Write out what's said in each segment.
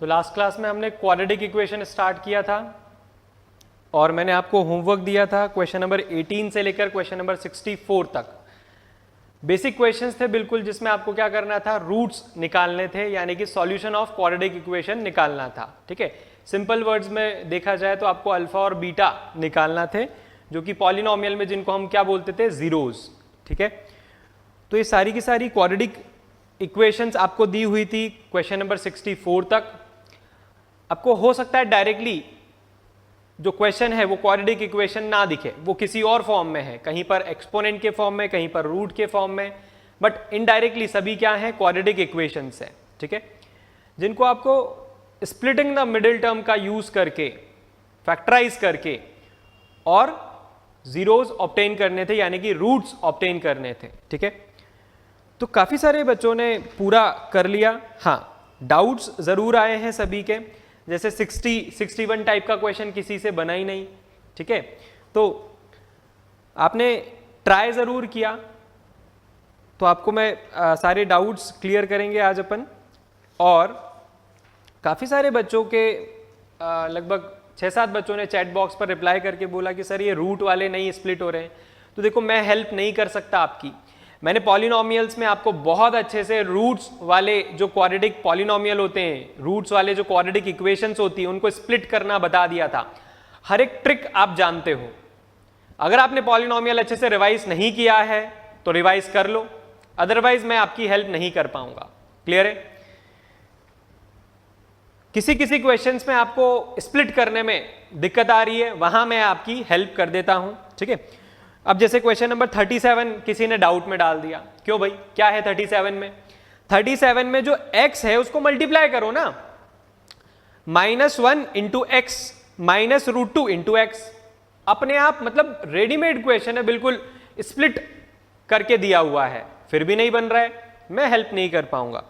तो last class में हमने क्वाड्रेटिक इक्वेशन स्टार्ट किया था और मैंने आपको होमवर्क दिया था क्वेश्चन नंबर 18 से लेकर क्वेश्चन नंबर 64 तक। बेसिक क्वेश्चंस थे बिल्कुल, जिसमें आपको क्या करना था, रूट्स निकालने थे, यानी कि सॉल्यूशन ऑफ क्वाड्रेटिक इक्वेशन निकालना था। ठीक है, सिंपल वर्ड्स में देखा जाए तो आपको अल्फा और बीटा निकालना थे, जो कि पॉलिनोमियल में जिनको हम क्या बोलते थे, जीरोस। ठीक है, तो ये सारी की सारी क्वाड्रेटिक इक्वेशंस आपको दी हुई थी क्वेश्चन नंबर 64 तक। आपको हो सकता है डायरेक्टली जो क्वेश्चन है वो क्वाड्रेटिक इक्वेशन ना दिखे, वो किसी और फॉर्म में है, कहीं पर एक्सपोनेंट के फॉर्म में, कहीं पर रूट के फॉर्म में, बट इनडायरेक्टली सभी क्या है, क्वाड्रेटिक इक्वेशंस है। ठीक है, जिनको आपको स्प्लिटिंग द मिडिल टर्म का यूज करके, फैक्टराइज करके और जीरोस ऑब्टेन करने थे, यानी कि रूट्स ऑब्टेन करने थे। ठीक है, तो काफी सारे बच्चों ने पूरा कर लिया। हाँ, डाउट्स जरूर आए हैं सभी के, जैसे 61 टाइप का क्वेश्चन किसी से बना ही नहीं। ठीक है, तो आपने ट्राई जरूर किया, तो आपको मैं सारे डाउट्स क्लियर करेंगे आज अपन। और काफ़ी सारे बच्चों के लगभग 6-7 बच्चों ने चैट बॉक्स पर रिप्लाई करके बोला कि सर ये रूट वाले नहीं स्प्लिट हो रहे हैं। तो देखो, मैं हेल्प नहीं कर सकता आपकी। मैंने पॉलिनोमियल्स में आपको बहुत अच्छे से रूट्स वाले जो क्वाड्रेटिक पॉलिनोमियल होते हैं, रूट्स वाले जो क्वाड्रेटिक इक्वेशंस होती है, उनको स्प्लिट करना बता दिया था। हर एक ट्रिक आप जानते हो। अगर आपने पॉलिनोमियल अच्छे से रिवाइज नहीं किया है तो रिवाइज कर लो, अदरवाइज मैं आपकी हेल्प नहीं कर पाऊंगा। क्लियर है? किसी किसी क्वेश्चंस में आपको स्प्लिट करने में दिक्कत आ रही है, वहां मैं आपकी हेल्प कर देता हूं। ठीक है, अब जैसे क्वेश्चन नंबर 37 किसी ने डाउट में डाल दिया। क्यों भाई, क्या है 37 में? 37 में जो x है उसको मल्टीप्लाई करो ना, -1 into x minus √2 into x. अपने आप, मतलब रेडीमेड क्वेश्चन है, बिल्कुल स्प्लिट करके दिया हुआ है, फिर भी नहीं बन रहा है, मैं हेल्प नहीं कर पाऊंगा।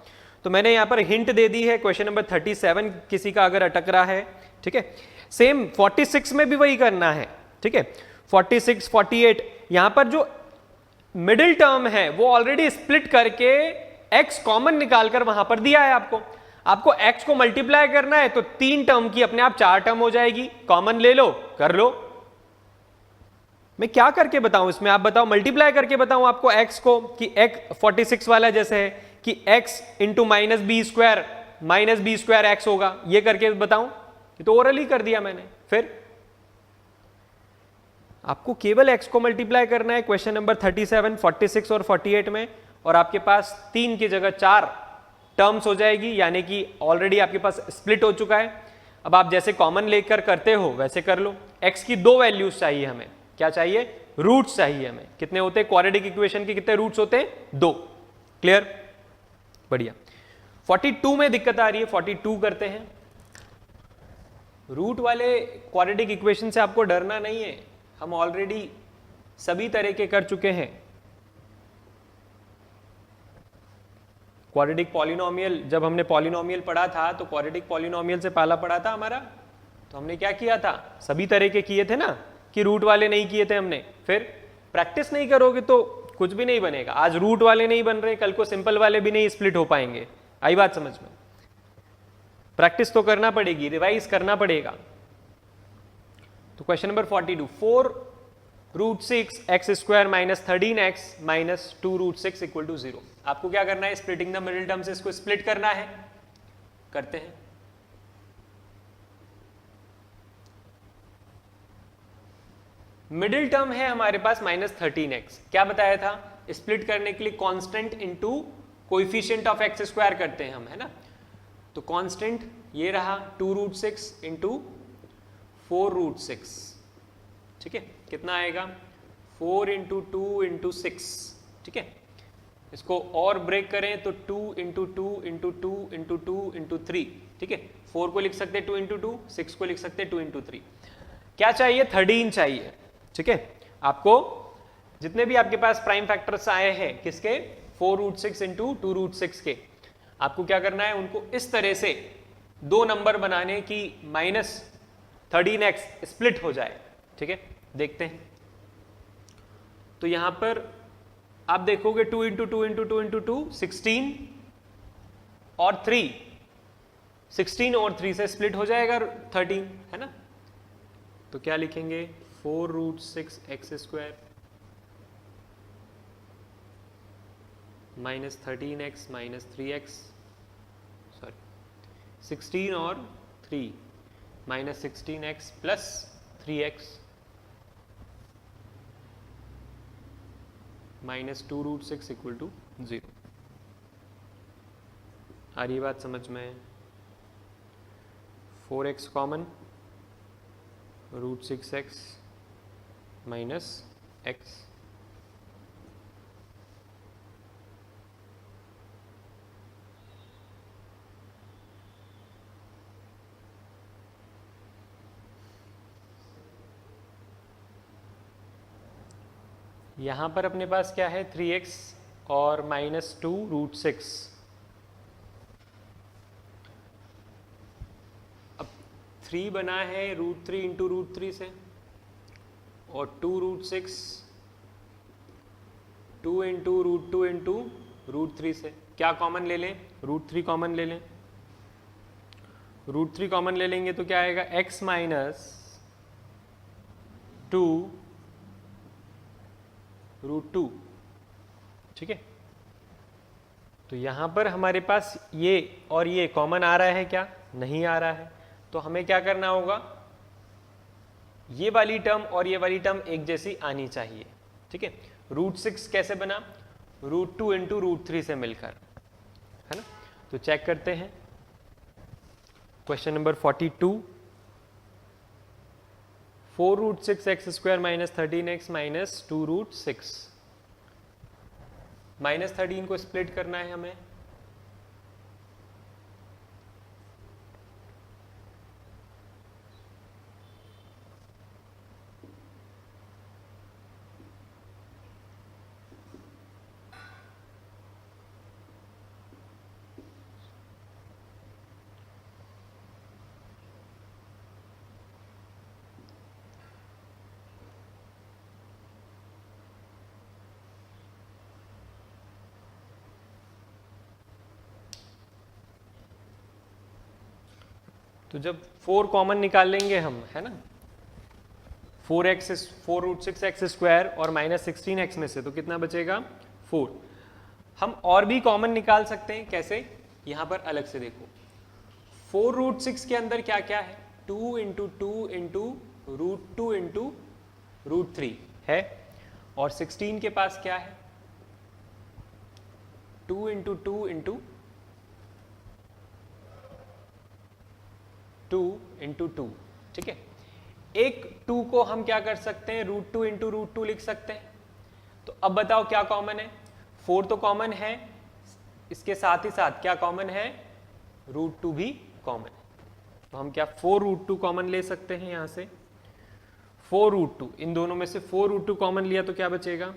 तो मैंने यहां पर हिंट दे दी है, क्वेश्चन नंबर 37 किसी का अगर अटक रहा है। ठीक है, सेम 46 में भी वही करना है। ठीक है, 46, 48, यहां पर जो मिडिल टर्म है वो ऑलरेडी स्प्लिट करके x कॉमन निकालकर वहां पर दिया है आपको x को मल्टीप्लाई करना है, तो 3 टर्म की अपने आप 4 टर्म हो जाएगी, कॉमन ले लो, कर लो। मैं क्या करके बताऊं इसमें, आप बताओ, मल्टीप्लाई करके बताऊं आपको x को, कि x 46 वाला जैसे है कि x इंटू -b² x होगा, ये करके बताऊं? ये तो ओरली कर दिया मैंने। फिर आपको केवल x को मल्टीप्लाई करना है क्वेश्चन नंबर 37, 46 और 48 में, और आपके पास 3 की जगह 4 टर्म्स हो जाएगी, यानी कि ऑलरेडी आपके पास स्प्लिट हो चुका है। अब आप जैसे कॉमन लेकर करते हो वैसे कर लो। x की 2 वैल्यूज चाहिए हमें, क्या चाहिए, रूट्स चाहिए हमें। कितने होते हैं क्वाड्रेटिक इक्वेशन के, कितने रूट्स होते हैं, 2। क्लियर? बढ़िया। 42 में दिक्कत आ रही है, 42 करते हैं। रूट वाले क्वाड्रेटिक इक्वेशन से आपको डरना नहीं है, हम ऑलरेडी सभी तरह के कर चुके हैं। क्वाड्रेटिक पॉलिनोमियल, जब हमने पॉलिनोमियल पढ़ा था तो क्वाड्रेटिक पॉलिनोमियल से पहला पढ़ा था हमारा, तो हमने क्या किया था, सभी तरह के किए थे ना, कि रूट वाले नहीं किए थे हमने। फिर प्रैक्टिस नहीं करोगे तो कुछ भी नहीं बनेगा। आज रूट वाले नहीं बन रहे, कल को सिंपल वाले भी नहीं स्प्लिट हो पाएंगे। आई बात समझ में? प्रैक्टिस तो करना पड़ेगी, रिवाइज करना पड़ेगा। तो question number 42, 4√6 x² minus 13x minus 2√6 equal to 0। आपको क्या करना है, स्प्लिटिंग द मिडिल टर्म से इसको स्प्लिट करना है। करते हैं। मिडिल टर्म है हमारे पास -13x। क्या बताया था, स्प्लिट करने के लिए constant into coefficient of x² करते हैं हम, है ना। तो कांस्टेंट ये रहा 2√6 इंटू 4√6। ठीक है, कितना आएगा, 4 इंटू 2 इंटू 6। ठीक है, इसको और ब्रेक करें तो 2 इंटू 2 इंटू 2 इंटू 2 इंटू 3। ठीक है, 4 को लिख सकते 2 इंटू 2, 6 को लिख सकते 2 इंटू 3। क्या चाहिए, 13 चाहिए। ठीक है, आपको जितने भी आपके पास प्राइम फैक्टर्स आए हैं किसके, 4√6 इंटू 2√6 के, आपको क्या करना है, उनको इस तरह से 2 नंबर बनाने की -13x स्प्लिट हो जाए। ठीक है, देखते हैं। तो यहां पर आप देखोगे 2 इंटू 2 इंटू 2 इंटू 2 16 और 3 16 और 3 से स्प्लिट हो जाएगा 13, है ना। तो क्या लिखेंगे 4 root 6 x square minus 13x minus 3x, sorry 16 और 3 minus 16x plus 3x minus 2 root 6 equal to 0। आ रही बात समझ में? 4x common, root 6x minus x, यहाँ पर अपने पास क्या है 3x और माइनस 2 रूट 6। अब 3 बना है रूट 3 इंटू रूट 3 से, और 2 root 6 2 into root 2 into root 3 से। क्या कॉमन ले लें? रूट 3 कॉमन ले लें। रूट 3 कॉमन ले लेंगे तो क्या आएगा x माइनस 2 रूट 2, ठीक है। तो यहां पर हमारे पास ये और ये कॉमन आ रहा है क्या? नहीं आ रहा है। तो हमें क्या करना होगा, ये वाली टर्म और ये वाली टर्म एक जैसी आनी चाहिए, ठीक है। रूट 6 कैसे बना? रूट 2 इंटू रूट 3 से मिलकर, है ना। तो चेक करते हैं question number 42, 4 root 6 x square minus 13x minus 2 root 6, minus 13 को स्प्लिट करना है हमें। तो जब 4 कॉमन निकाल लेंगे हम, है ना, 4 रूट 6 एक्स स्क्वायर और माइनस 16x में से, तो कितना बचेगा 4। हम और भी कॉमन निकाल सकते हैं, कैसे? यहां पर अलग से देखो, 4 रूट 6 के अंदर क्या क्या है? 2 into 2 into root 2 into root 3 है, और 16 के पास क्या है? 2 इंटू 2 इंटू 2 इंटू 2, ठीक है। एक 2 को हम क्या कर सकते हैं? रूट 2 इंटू रूट 2 लिख सकते हैं। तो अब बताओ क्या कॉमन है? 4 तो कॉमन है, इसके साथ ही साथ क्या कॉमन है? रूट 2 भी कॉमन है। तो हम क्या 4 रूट 2 कॉमन ले सकते हैं यहां से? 4 रूट 2, इन दोनों में से 4 रूट 2 कॉमन लिया तो क्या बचेगा?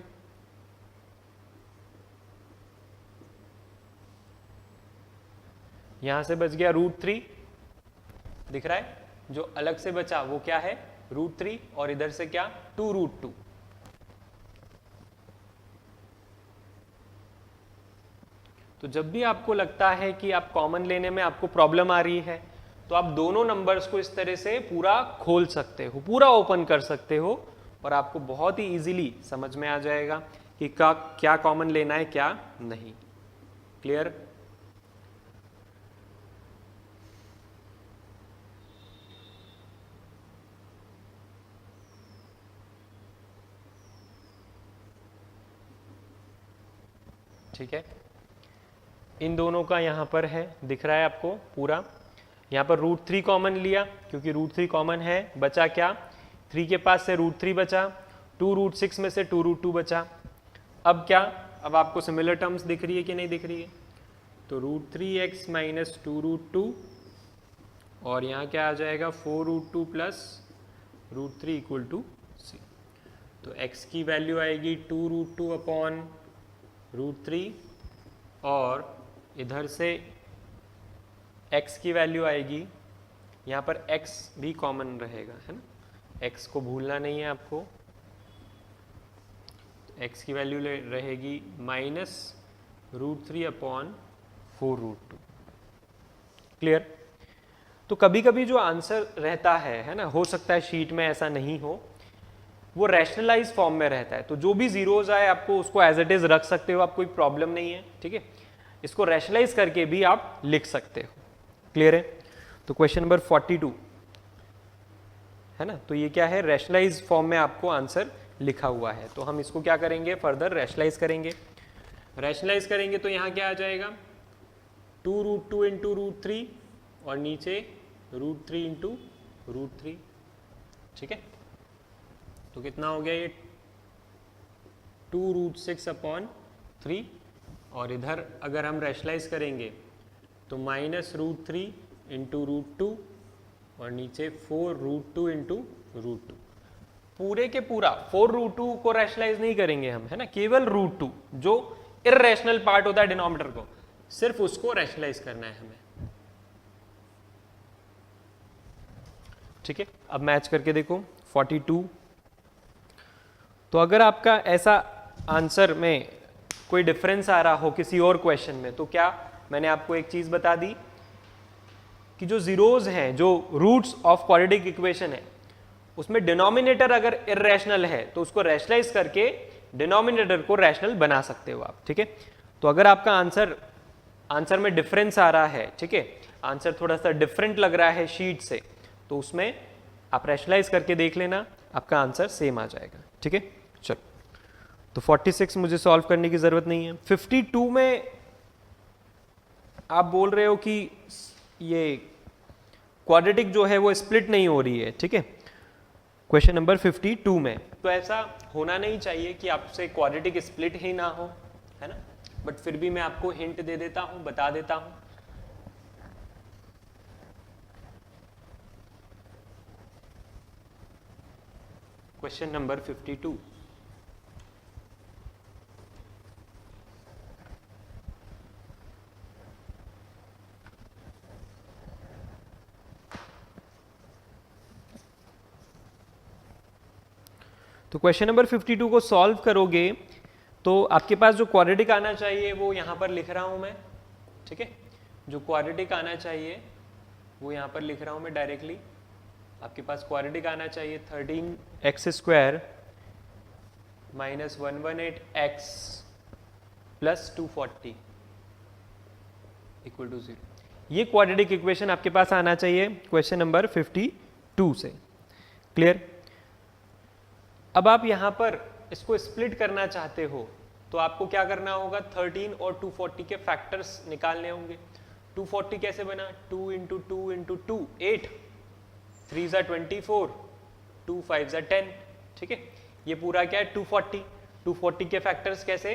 यहां से बच गया रूट 3, दिख रहा है। जो अलग से बचा वो क्या है? रूट 3, और इधर से क्या? 2 रूट 2। तो जब भी आपको लगता है कि आप कॉमन लेने में आपको प्रॉब्लम आ रही है, तो आप दोनों नंबर्स को इस तरह से पूरा खोल सकते हो, पूरा ओपन कर सकते हो, और आपको बहुत ही इजीली समझ में आ जाएगा कि क्या कॉमन लेना है, क्या नहीं। क्लियर? ठीक है, इन दोनों का यहाँ पर है, दिख रहा है आपको पूरा। यहाँ पर रूट 3 कॉमन लिया, क्योंकि रूट 3 कॉमन है, बचा क्या? 3 के पास से रूट 3 बचा, 2 रूट 6 में से 2 रूट 2 बचा। अब क्या? अब आपको सिमिलर टर्म्स दिख रही है कि नहीं दिख रही है? तो रूट 3x माइनस 2 रूट 2, और यहाँ क्या आ जाएगा 4 root 2 plus root 3 equal to c. तो x की वैल्यू आएगी 2 रूट 2 अपॉन रूट 3, और इधर से x की वैल्यू आएगी, यहाँ पर x भी कॉमन रहेगा, है ना, x को भूलना नहीं है आपको। x की वैल्यू रहेगी minus root 3 upon 4 root 2। Clear? तो कभी कभी जो आंसर रहता है ना, हो सकता है शीट में ऐसा नहीं हो, वो रैशनलाइज फॉर्म में रहता है। तो जो भी जीरोज आए आपको उसको एज इट इज रख सकते हो, आप कोई प्रॉब्लम नहीं है, ठीक है। इसको रैशनलाइज करके भी आप लिख सकते हो। क्लियर है? तो क्वेश्चन नंबर 42 है ना, तो ये क्या है, रैशनलाइज फॉर्म में आपको आंसर लिखा हुआ है। तो हम इसको क्या करेंगे, फर्दर रैशनलाइज करेंगे। रैशनलाइज करेंगे तो यहाँ क्या आ जाएगा, 2√2 इंटू √3 और नीचे √3 इंटू √3, ठीक है। तो कितना हो गया ये 2√6/3, और इधर अगर हम रैशनलाइज करेंगे तो -√3 इंटू √2 और नीचे 4√2 इंटू √2। पूरे के पूरा 4√2 को रैशनलाइज नहीं करेंगे हम, है ना, केवल √2 जो इर्रेशनल पार्ट होता है डिनोमिनेटर को, सिर्फ उसको रैशनलाइज करना है हमें, ठीक है। अब मैच करके देखो 42। तो अगर आपका ऐसा आंसर में कोई डिफरेंस आ रहा हो किसी और क्वेश्चन में, तो क्या, मैंने आपको एक चीज बता दी कि जो जीरोज हैं, जो रूट्स ऑफ क्वाड्रेटिक इक्वेशन है, उसमें डिनोमिनेटर अगर इर्रेशनल है तो उसको रैशनलाइज करके डिनोमिनेटर को रैशनल बना सकते हो आप, ठीक है। तो अगर आपका आंसर में डिफरेंस आ रहा है, ठीक है, आंसर थोड़ा सा डिफरेंट लग रहा है शीट से, तो उसमें आप रैशनलाइज करके देख लेना, आपका आंसर सेम आ जाएगा, ठीक है। चलो, तो 46 मुझे सॉल्व करने की जरूरत नहीं है। 52 में आप बोल रहे हो कि ये क्वाड्रेटिक जो है वो स्प्लिट नहीं हो रही है, ठीक है, क्वेश्चन नंबर 52 में। तो ऐसा होना नहीं चाहिए कि आपसे क्वाड्रेटिक स्प्लिट ही ना हो, है ना, बट फिर भी मैं आपको हिंट दे देता हूं, बता देता हूं। क्वेश्चन नंबर 52, तो क्वेश्चन नंबर 52 को सॉल्व करोगे तो आपके पास जो क्वाड्रेटिक आना चाहिए वो यहां पर लिख रहा हूं मैं, ठीक है। जो क्वाड्रेटिक आना चाहिए वो यहां पर लिख रहा हूं मैं डायरेक्टली। आपके पास क्वाड्रेटिक आना चाहिए 13x² - 118x + 240 = 0। ये क्वाड्रेटिक इक्वेशन आपके पास आना चाहिए क्वेश्चन नंबर 52 से। क्लियर? अब आप यहां पर इसको स्प्लिट करना चाहते हो तो आपको क्या करना होगा, 13 और 240 के फैक्टर्स निकालने होंगे। 240 कैसे बना, 2 × 2 × 2 8, 3 × 24, 2 5 × 10, ठीक है। ये पूरा क्या है 240 के फैक्टर्स कैसे,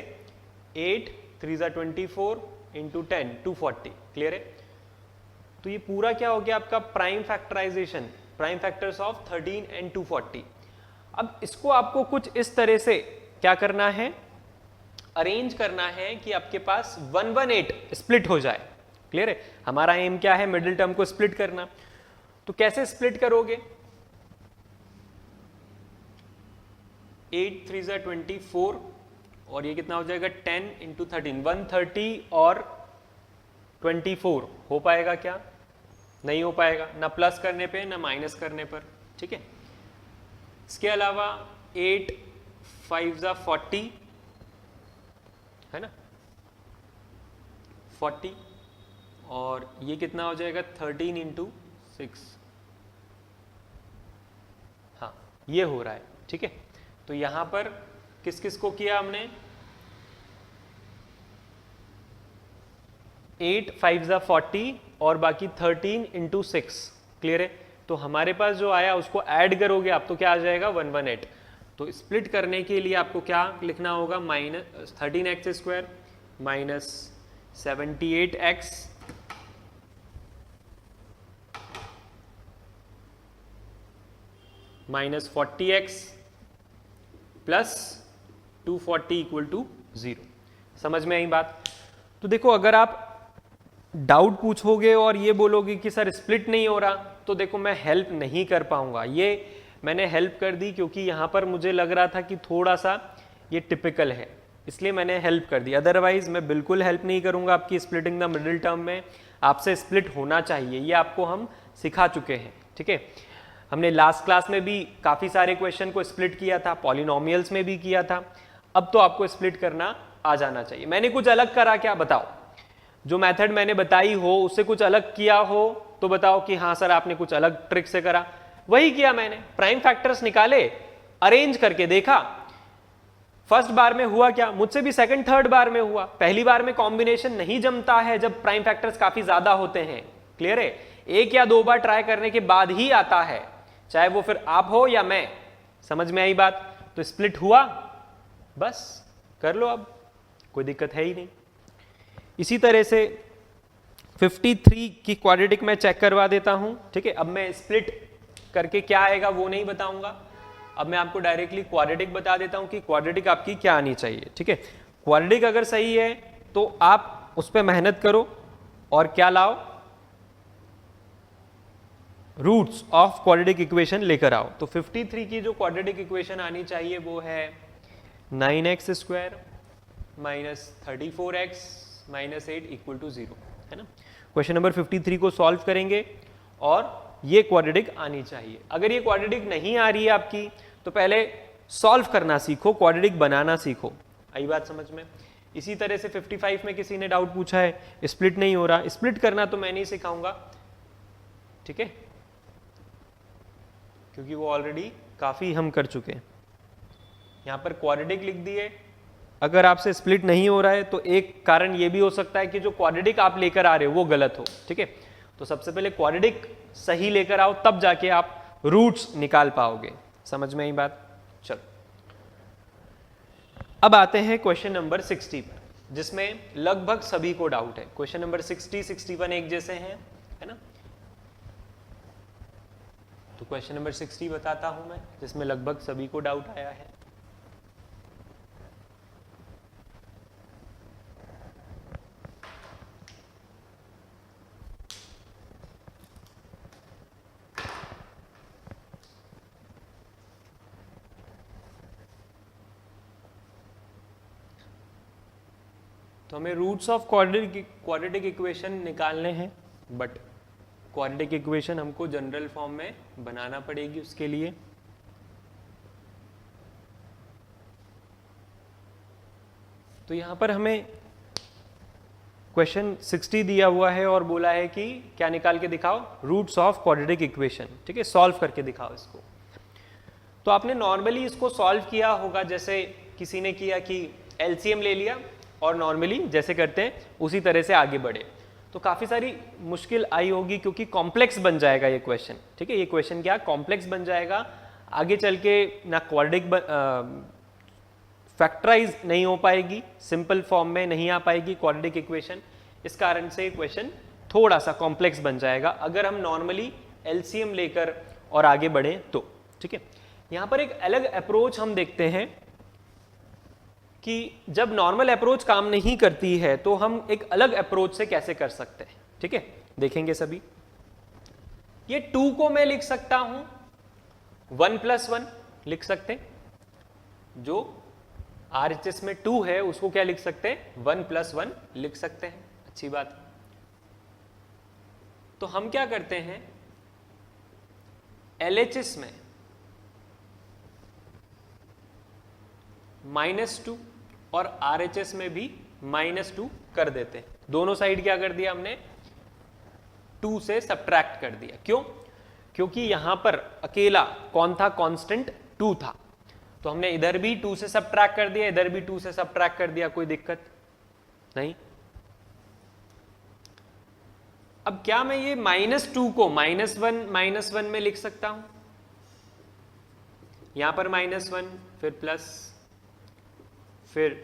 8, 3 × 24 × 10, 240। क्लियर है? तो ये पूरा क्या हो गया आपका prime factorization, prime factors of 13 and 240। अब इसको आपको कुछ इस तरह से क्या करना है, अरेंज करना है कि आपके पास 118 स्प्लिट हो जाए। क्लियर है? हमारा एम क्या है, मिडिल टर्म को स्प्लिट करना। तो कैसे स्प्लिट करोगे, 8 3 × 24 और ये कितना हो जाएगा 10 × 13, 130 और 24 हो पाएगा क्या, नहीं हो पाएगा, ना प्लस करने पे ना माइनस करने पर, ठीक है। इसके अलावा 8 5 × 40 है ना, 40, और ये कितना हो जाएगा 13 × 6, हाँ ये हो रहा है, ठीक है। तो यहां पर किस किस को किया हमने, 8 5 × 40 और बाकी 13 × 6। क्लियर है? तो हमारे पास जो आया उसको ऐड करोगे आप तो क्या आ जाएगा 118। तो स्प्लिट करने के लिए आपको क्या लिखना होगा, -13x² - 78x -40x + 240 = 0। समझ में आई बात? तो देखो, अगर आप डाउट पूछोगे और ये बोलोगे कि सर स्प्लिट नहीं हो रहा, तो देखो मैं हेल्प नहीं कर पाऊंगा। ये मैंने हेल्प कर दी क्योंकि यहाँ पर मुझे लग रहा था कि थोड़ा सा ये टिपिकल है, इसलिए मैंने हेल्प कर दी। अदरवाइज मैं बिल्कुल हेल्प नहीं करूंगा आपकी स्प्लिटिंग द मिडिल टर्म में। आपसे स्प्लिट होना चाहिए, ये आपको हम सिखा चुके हैं, ठीक है। हमने लास्ट क्लास में भी काफ़ी सारे क्वेश्चन को स्प्लिट किया था, पॉलिनोमियल्स में भी किया था। अब तो आपको स्प्लिट करना आ जाना चाहिए। मैंने कुछ अलग करा क्या, बताओ। जो मेथड मैंने बताई हो उससे कुछ अलग किया हो तो बताओ कि हाँ सर आपने कुछ अलग ट्रिक से करा। वही किया मैंने, प्राइम फैक्टर्स निकाले, अरेंज करके देखा। फर्स्ट बार में हुआ क्या, मुझसे भी सेकंड थर्ड बार में हुआ। पहली बार में कॉम्बिनेशन नहीं जमता है जब प्राइम फैक्टर्स काफी ज्यादा होते हैं, क्लियर है। एक या दो बार ट्राई करने के बाद ही आता है, चाहे वो फिर आप हो या मैं। समझ में आई बात। तो स्प्लिट हुआ, बस कर लो, अब कोई दिक्कत है ही नहीं। इसी तरह से 53 की क्वाड्रेटिक मैं चेक करवा देता हूं, ठीक है। अब मैं स्प्लिट करके क्या आएगा वो नहीं बताऊंगा, अब मैं आपको डायरेक्टली क्वाड्रेटिक बता देता हूं कि क्वाड्रेटिक आपकी क्या आनी चाहिए, ठीक है। क्वाड्रेटिक अगर सही है तो आप उस पर मेहनत करो और क्या लाओ, रूट्स ऑफ क्वाड्रेटिक इक्वेशन लेकर आओ। तो 53 की जो क्वाड्रेटिक इक्वेशन आनी चाहिए वो है 9x square minus 34x minus 8 equal to 0, है ना। क्वेश्चन नंबर 53 को सॉल्व करेंगे और ये क्वाड्रेटिक आनी चाहिए। अगर ये क्वाड्रेटिक नहीं आ रही है आपकी तो पहले सॉल्व करना सीखो, क्वाड्रेटिक बनाना सीखो। आई बात समझ में। इसी तरह से 55 में किसी ने डाउट पूछा है, स्प्लिट नहीं हो रहा। स्प्लिट करना तो मैं नहीं सिखाऊंगा, ठीक है, क्योंकि वो ऑलरेडी काफी हम कर चुके हैं। यहां पर क्वाड्रेटिक लिख दिए। अगर आपसे स्प्लिट नहीं हो रहा है तो एक कारण ये भी हो सकता है कि जो क्वाड्रेटिक आप लेकर आ रहे हो वो गलत हो, ठीक है। तो सबसे पहले क्वाड्रेटिक सही लेकर आओ, तब जाके आप रूट्स निकाल पाओगे। समझ में आई बात। चलो अब आते हैं क्वेश्चन नंबर 60 पर, जिसमें लगभग सभी को डाउट है। क्वेश्चन नंबर 60, 61 एक जैसे हैं, है ना। तो क्वेश्चन नंबर 60 बताता हूं मैं, जिसमें लगभग सभी को डाउट आया है। तो हमें रूट्स ऑफ क्वाड्रेटिक इक्वेशन निकालने हैं, बट क्वाड्रेटिक इक्वेशन हमको जनरल फॉर्म में बनाना पड़ेगी उसके लिए। तो यहां पर हमें क्वेश्चन 60 दिया हुआ है और बोला है कि क्या निकाल के दिखाओ, रूट्स ऑफ क्वाड्रेटिक इक्वेशन, ठीक है, सॉल्व करके दिखाओ इसको। तो आपने नॉर्मली इसको सॉल्व किया होगा, जैसे किसी ने किया कि एलसीएम ले लिया और नॉर्मली जैसे करते हैं उसी तरह से आगे बढ़े। तो काफ़ी सारी मुश्किल आई होगी क्योंकि कॉम्प्लेक्स बन जाएगा ये क्वेश्चन, ठीक है। ये क्वेश्चन क्या कॉम्प्लेक्स बन जाएगा, आगे चल के ना क्वाड्रेटिक फैक्टराइज नहीं हो पाएगी, सिंपल फॉर्म में नहीं आ पाएगी क्वाड्रेटिक इक्वेशन। इस कारण से क्वेश्चन थोड़ा सा कॉम्प्लेक्स बन जाएगा अगर हम नॉर्मली एलसीएम लेकर और आगे बढ़ें तो, ठीक है। यहाँ पर एक अलग अप्रोच हम देखते हैं कि जब नॉर्मल अप्रोच काम नहीं करती है तो हम एक अलग अप्रोच से कैसे कर सकते हैं, ठीक है, देखेंगे सभी। ये 2 को मैं लिख सकता हूं 1 + 1 लिख सकते हैं, जो RHS में 2 है उसको क्या लिख सकते हैं 1 + 1 लिख सकते हैं। अच्छी बात। तो हम क्या करते हैं LHS में -2 और RHS में भी -2 कर देते हैं। दोनों साइड क्या कर दिया हमने 2 से सब्ट्रैक्ट कर दिया। क्यों? क्योंकि यहां पर अकेला कौन था, कांस्टेंट 2 था। तो हमने इधर भी 2 से सब्ट्रैक्ट कर दिया, इधर भी 2 से सब्ट्रैक्ट कर दिया, कोई दिक्कत नहीं। अब क्या मैं ये -2 को -1 में लिख सकता हूं? यहां पर -1 फिर प्लस फिर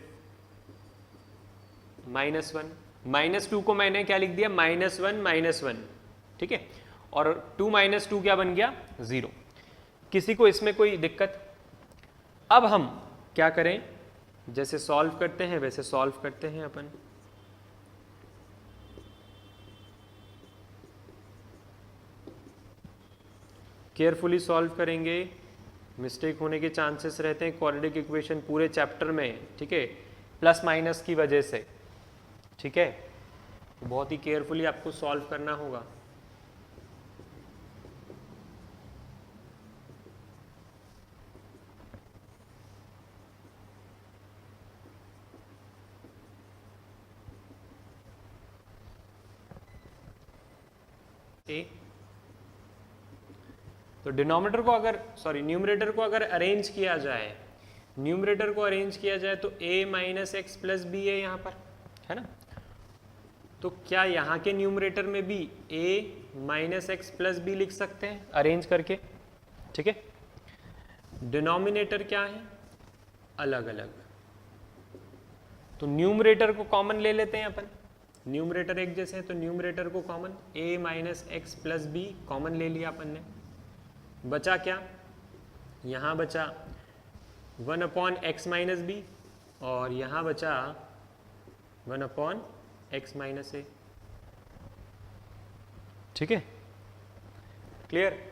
-1 -2 को मैंने क्या लिख दिया -1 ठीक है। और 2 - 2 क्या बन गया 0। किसी को इसमें कोई दिक्कत? अब हम क्या करें, जैसे सॉल्व करते हैं वैसे सॉल्व करते हैं अपन। केयरफुली सॉल्व करेंगे, मिस्टेक होने के चांसेस रहते हैं क्वाड्रेटिक इक्वेशन पूरे चैप्टर में, ठीक है, प्लस माइनस की वजह से, ठीक है। तो बहुत ही केयरफुली आपको सॉल्व करना होगा। ए। तो डिनोमिनेटर को अगर न्यूमरेटर को अगर अरेंज किया जाए, न्यूमरेटर को अरेंज किया जाए तो a minus x plus b है यहाँ पर, है ना। तो क्या यहाँ के न्यूमरेटर में भी a minus x plus b लिख सकते हैं अरेंज करके, ठीक है। डिनोमिनेटर क्या है, अलग अलग। तो न्यूमरेटर को कॉमन ले लेते हैं अपन, न्यूमरेटर एक जैसे है तो न्यूमरेटर को common a minus x plus b common ले लिया अपन ने। बचा क्या, यहाँ बचा 1 अपॉन एक्स माइनस बी और यहाँ बचा 1 अपॉन एक्स माइनस ए, ठीक है, क्लियर।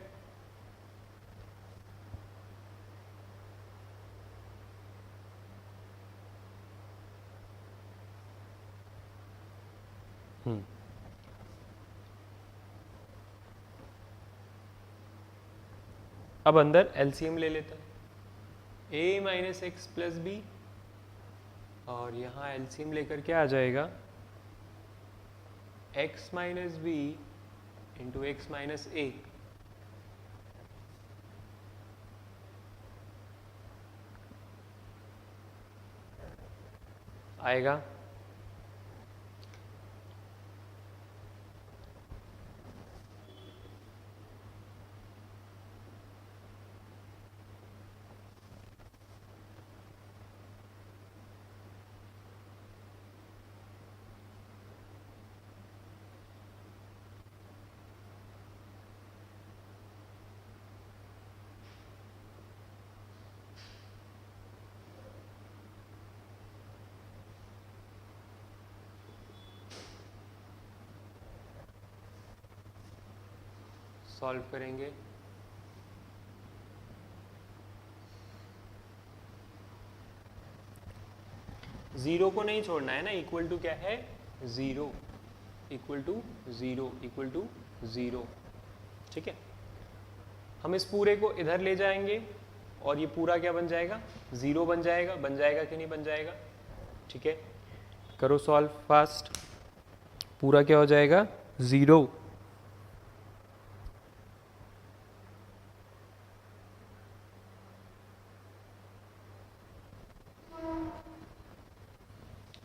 अब अंदर एलसीएम ले लेते हैं, a minus x plus b और यहाँ एलसीएम लेकर के आ जाएगा x minus b into x minus a. आएगा सॉल्व करेंगे। जीरो को नहीं छोड़ना है ना, इक्वल टू क्या है, zero, equal to zero, equal to zero, ठीक है। हम इस पूरे को इधर ले जाएंगे और ये पूरा क्या बन जाएगा, जीरो बन जाएगा। बन जाएगा कि नहीं बन जाएगा, ठीक है। करो सॉल्व फास्ट, पूरा क्या हो जाएगा, जीरो।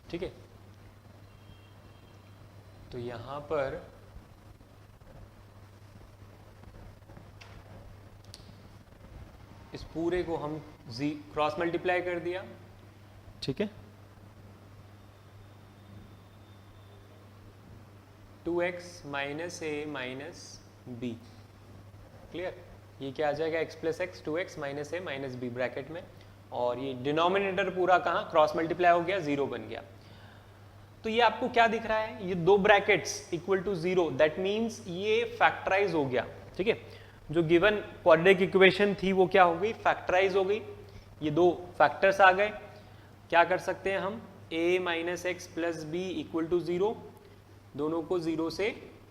ठीक है, तो यहां पर इस पूरे को हम क्रॉस मल्टीप्लाई कर दिया, ठीक है। 2x minus a minus b, clear. ये क्या आ जाएगा, x plus x, 2x minus a minus b bracket में, और ये डिनोमिनेटर पूरा कहाँ क्रॉस मल्टीप्लाई हो गया, जीरो बन गया। तो ये आपको क्या दिख रहा है, ये दो brackets equal to zero, that means ये फैक्टराइज हो गया, ठीक है। जो गिवन क्वाड्रेटिक इक्वेशन थी वो क्या हो गई, फैक्टराइज हो गई। ये दो फैक्टर्स आ गए, क्या कर सकते हैं हम, a minus x plus b equal to zero, दोनों को जीरो से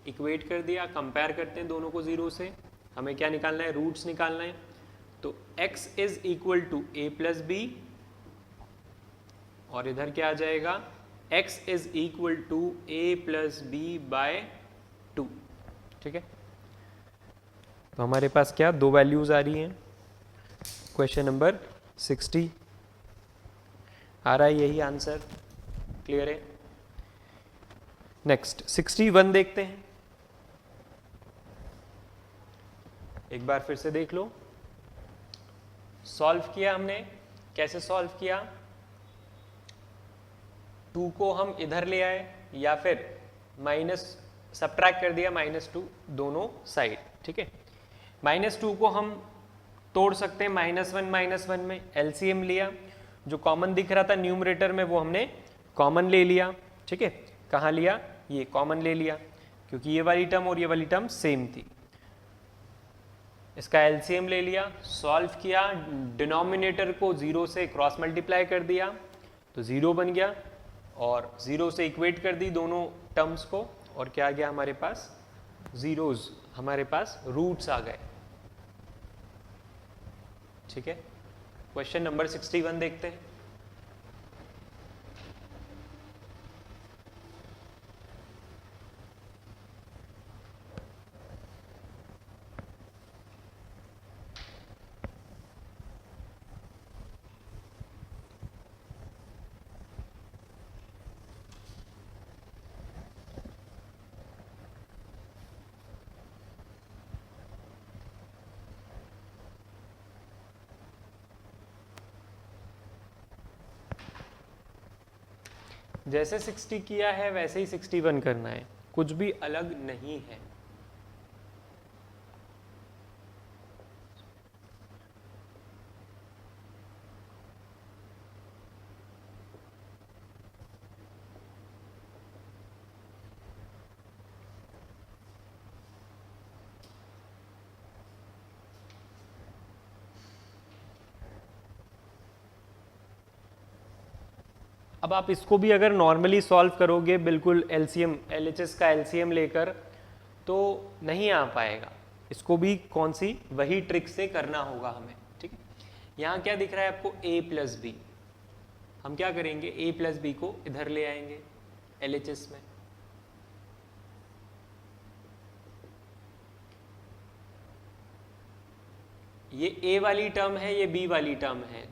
इक्वेट कर दिया, कंपेयर करते हैं दोनों को जीरो से, हमें क्या निकालना है, रूट्स निकालना है। तो x is equal to a plus b और इधर क्या आ जाएगा, x is equal to a plus b by 2, ठीक है। तो हमारे पास क्या दो वैल्यूज आ रही हैं, क्वेश्चन नंबर 60 आ रहा है यही आंसर, क्लियर है। नेक्स्ट 61 देखते हैं, एक बार फिर से देख लो। सॉल्व किया हमने, कैसे सॉल्व किया, 2 को हम इधर ले आए या फिर माइनस सब्ट्रैक्ट कर दिया -2 दोनों साइड, ठीक है। -2 को हम तोड़ सकते हैं -1 में, एलसीएम लिया, जो कॉमन दिख रहा था न्यूमरेटर में वो हमने कॉमन ले लिया, ठीक है। कहाँ लिया, ये कॉमन ले लिया क्योंकि ये वाली टर्म और ये वाली टर्म सेम थी। इसका एलसीएम ले लिया, सॉल्व किया, डिनोमिनेटर को जीरो से क्रॉस मल्टीप्लाई कर दिया तो जीरो बन गया, और जीरो से इक्वेट कर दी दोनों टर्म्स को, और क्या आ गया हमारे पास, जीरोज, हमारे पास रूट्स आ गए, ठीक है। क्वेश्चन नंबर 61 देखते हैं। जैसे 60 किया है वैसे ही 61 करना है, कुछ भी अलग नहीं है। अब आप इसको भी अगर नॉर्मली सॉल्व करोगे बिल्कुल एलसीएम एलएचएस का एलसीएम लेकर, तो नहीं आ पाएगा। इसको भी कौन सी वही ट्रिक से करना होगा हमें, ठीक है। यहाँ क्या दिख रहा है आपको, a प्लस बी। हम क्या करेंगे, a प्लस बी को इधर ले आएंगे एलएचएस में। ये a वाली टर्म है, ये b वाली टर्म है,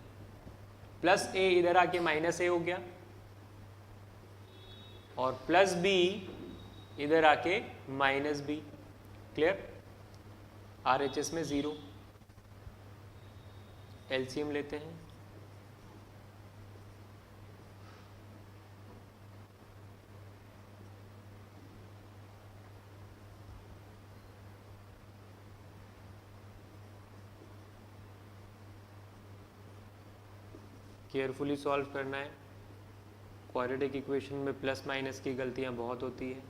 प्लस a इधर आके माइनस a हो गया, और प्लस b इधर आके माइनस b। क्लियर। आरएचएस में 0। एलसीएम लेते हैं। केयरफुली सॉल्व करना है। क्वाड्रेटिक इक्वेशन में प्लस माइनस की गलतियां बहुत होती है।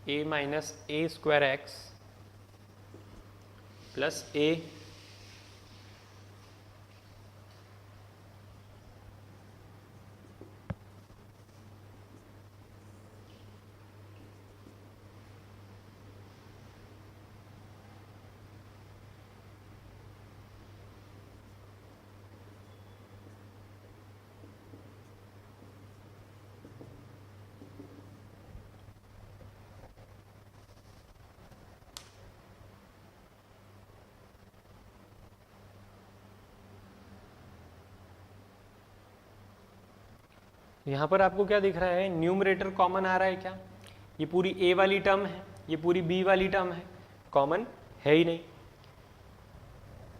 a minus A square x plus a यहाँ पर आपको क्या दिख रहा है, न्यूमरेटर कॉमन आ रहा है क्या? ये पूरी a वाली टर्म है, ये पूरी b वाली टर्म है, कॉमन है ही नहीं।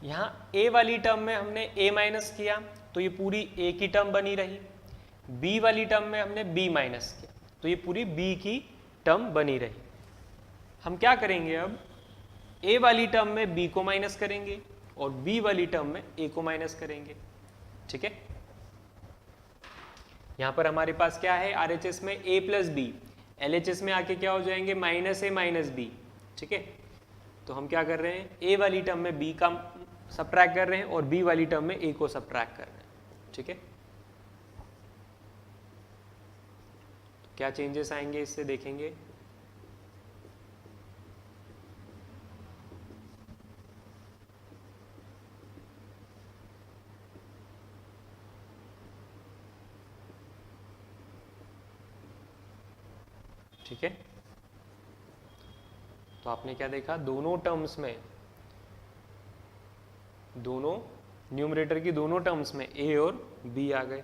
यहाँ a वाली टर्म में हमने a माइनस किया तो ये पूरी a की टर्म बनी रही, b वाली टर्म में हमने b माइनस किया तो ये पूरी b की टर्म बनी रही। हम क्या करेंगे अब, a वाली टर्म में b को माइनस करेंगे और b वाली टर्म में a को माइनस करेंगे, ठीक है। यहाँ पर हमारे पास क्या है, आरएचएस में a प्लस बी, एलएचएस में आके क्या हो जाएंगे, माइनस ए माइनस बी, ठीक है। तो हम क्या कर रहे हैं, a वाली टर्म में b का सब्ट्रैक्ट कर रहे हैं और b वाली टर्म में a को सब्ट्रैक्ट कर रहे हैं, ठीक है। तो क्या चेंजेस आएंगे इससे देखेंगे। ठीक है, तो आपने क्या देखा, दोनों टर्म्स में, दोनों न्यूमरेटर की दोनों टर्म्स में a और b आ गए।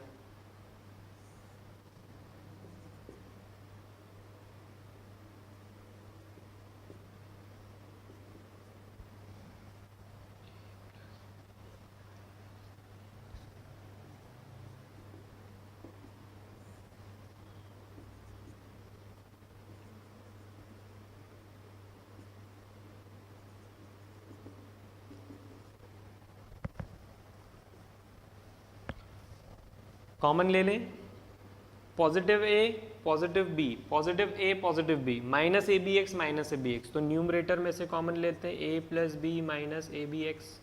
कॉमन ले लें, positive a positive b, positive a positive b, minus a b x minus a b x. तो न्यूमरेटर में से कॉमन लेते हैं a plus b minus a b x.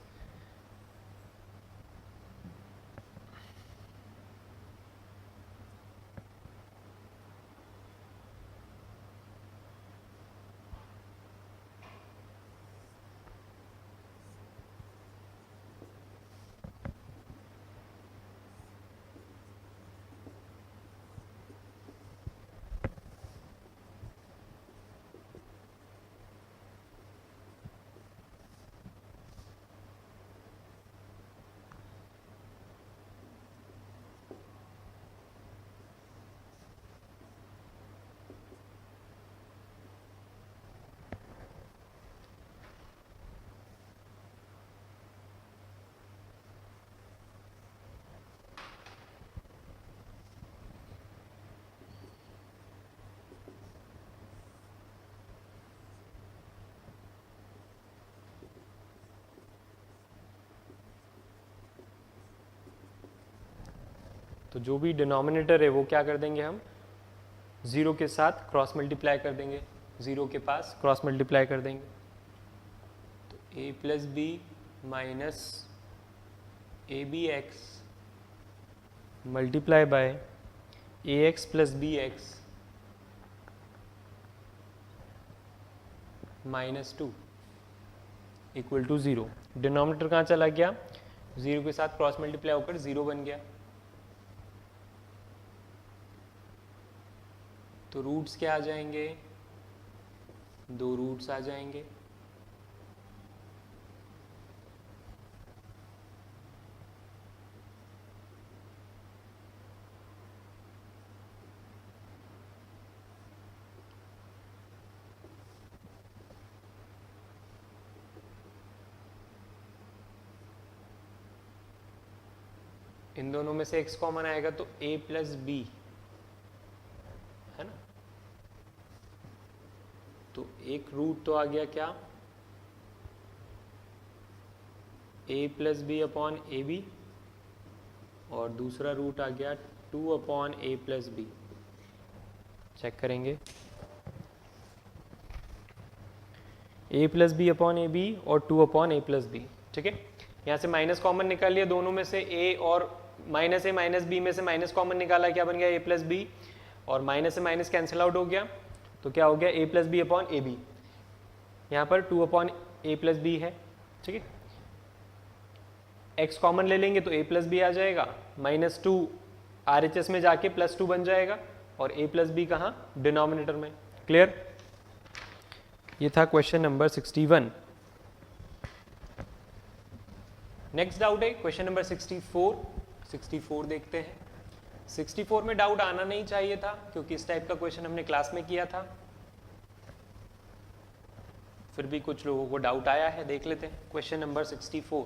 तो जो भी डिनोमिनेटर है वो क्या कर देंगे हम, 0 के साथ क्रॉस मल्टीप्लाई कर देंगे, 0 के पास क्रॉस मल्टीप्लाई कर देंगे। तो a plus b minus a b x multiply by a x plus b x minus 2 equal to 0। Denominator कहाँ चला गया, 0 के साथ क्रॉस मल्टीप्लाई होकर 0 बन गया। तो रूट्स क्या आ जाएंगे, 2 रूट्स आ जाएंगे। इन दोनों में से x कॉमन आएगा तो a प्लस बी है ना, तो एक रूट तो आ गया क्या, a plus b upon a b, और दूसरा रूट आ गया 2 upon a plus b. Check करेंगे, a plus b upon a b और 2 अपॉन ए प्लस बी। ठीक है, यहाँ से माइनस कॉमन निकाल लिया, दोनों में से a और माइनस ए माइनस बी में से माइनस कॉमन निकाला, क्या बन गया, a प्लस बी, और माइनस से माइनस कैंसिल आउट हो गया, तो क्या हो गया, a plus b upon a b. यहाँ पर 2 अपॉन ए प्लस बी है। ठीक है, x कॉमन ले लेंगे तो a प्लस बी आ जाएगा, माइनस 2 RHS में जाके प्लस 2 बन जाएगा, और a प्लस बी कहाँ, डिनोमिनेटर में। क्लियर, ये था क्वेश्चन नंबर 61। नेक्स्ट डाउट है क्वेश्चन नंबर 64 देखते हैं। 64 में डाउट आना नहीं चाहिए था क्योंकि इस टाइप का क्वेश्चन हमने क्लास में किया था, फिर भी कुछ लोगों को डाउट आया है, देख लेते हैं question number 64।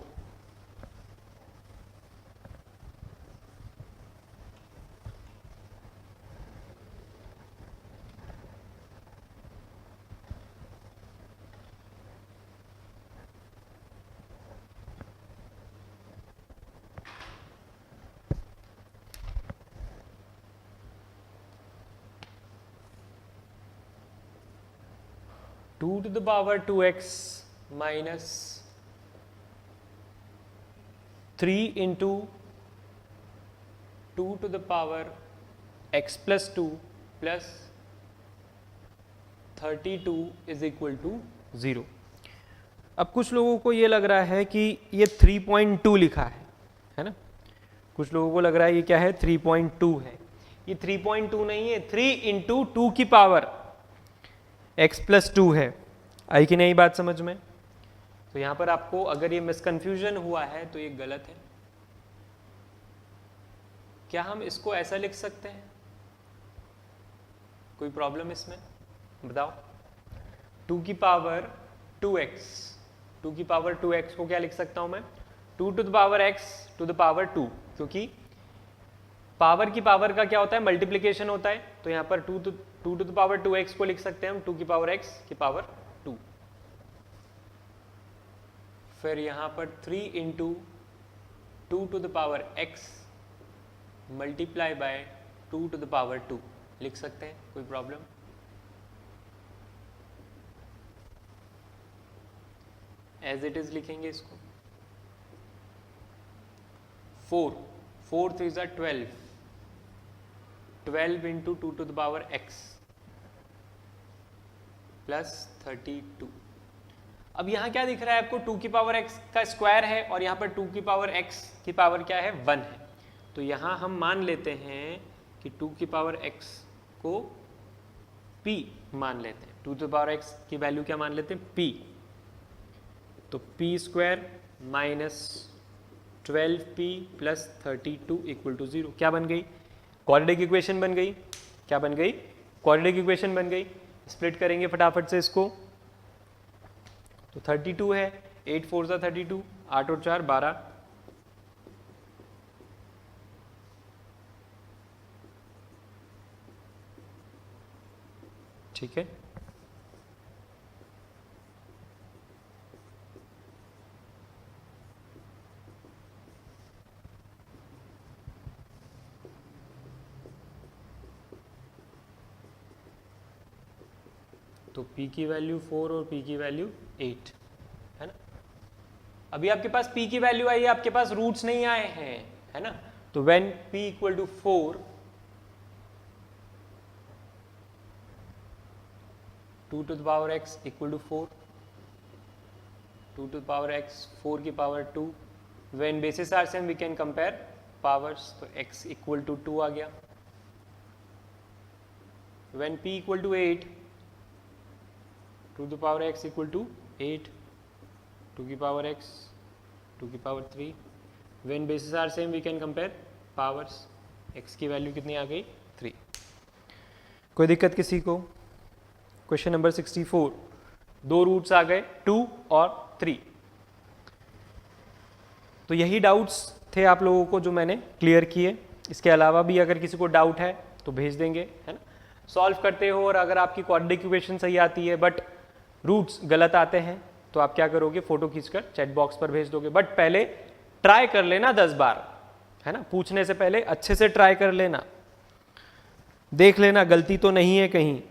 Two to the power 2x minus 3 into 2 to the power x plus 2 plus 32 is equal to 0। अब कुछ लोगों को ये लग रहा है कि ये 3.2 लिखा है ना, कुछ लोगों को लग रहा है ये क्या है, 3.2 है। ये 3.2 नहीं है, 3 इंटू 2 की पावर x प्लस 2 है। आई कि नहीं बात समझ में? तो यहां पर आपको अगर ये मिसकंफ्यूजन हुआ है तो ये गलत है। क्या हम इसको ऐसा लिख सकते हैं, कोई प्रॉब्लम इसमें बताओ? 2 की पावर 2x, 2 की पावर 2x को क्या लिख सकता हूं मैं, 2 to the power x to the power 2, क्योंकि पावर की पावर का क्या होता है, मल्टीप्लीकेशन होता है। तो यहां पर 2 टू द पावर 2x को लिख सकते हैं हम 2 की पावर x की पावर 2। फिर यहां पर 3 into 2 to the power x multiply by 2 to the power 2 लिख सकते हैं, कोई प्रॉब्लम? एज इट इज लिखेंगे इसको। 4 3 is 12, 12 into 2 to the power x plus 32। अब यहां क्या दिख रहा है आपको, 2 की पावर x का स्क्वायर है और यहां पर 2 की पावर x की पावर क्या है, 1 है। तो यहां हम मान लेते हैं कि 2 की पावर x को p मान लेते हैं, 2 टू द पावर x की वैल्यू क्या मान लेते हैं, p। तो p square minus 12p plus 32 equal to 0 क्या बन गई, क्वाड्रेटिक इक्वेशन बन गई। क्या बन गई, क्वाड्रेटिक इक्वेशन बन गई। स्प्लिट करेंगे फटाफट से इसको, तो 32 है, 8 4 सा 32, 8 और 4 12, ठीक है। तो p की वैल्यू 4 और p की वैल्यू 8 है ना। अभी आपके पास p की वैल्यू आई है, आपके पास रूट्स नहीं आए हैं, है ना। तो when p equal to 4, 2 to the power x equal to 4, 2 to the power x 4 की power 2, when basis are same we can compare powers, तो x इक्वल टू 2 आ गया। When p equal to 8, 2 to the power x equal to 8, 2 की power x, 2 की power 3, when basis are same we can compare powers, x की value कितनी आ गई 3। कोई दिक्कत किसी को? क्वेश्चन नंबर 64, दो रूट्स आ गए 2 और 3। तो यही डाउट्स थे आप लोगों को जो मैंने क्लियर किए। इसके अलावा भी अगर किसी को डाउट है तो भेज देंगे, है ना। सॉल्व करते हो और अगर आपकी क्वाड्रेटिक इक्वेशन सही आती है बट रूट्स गलत आते हैं तो आप क्या करोगे, फोटो खींचकर चैट बॉक्स पर भेज दोगे। बट पहले ट्राई कर लेना 10 बार, है ना। पूछने से पहले अच्छे से ट्राई कर लेना, देख लेना गलती तो नहीं है कहीं।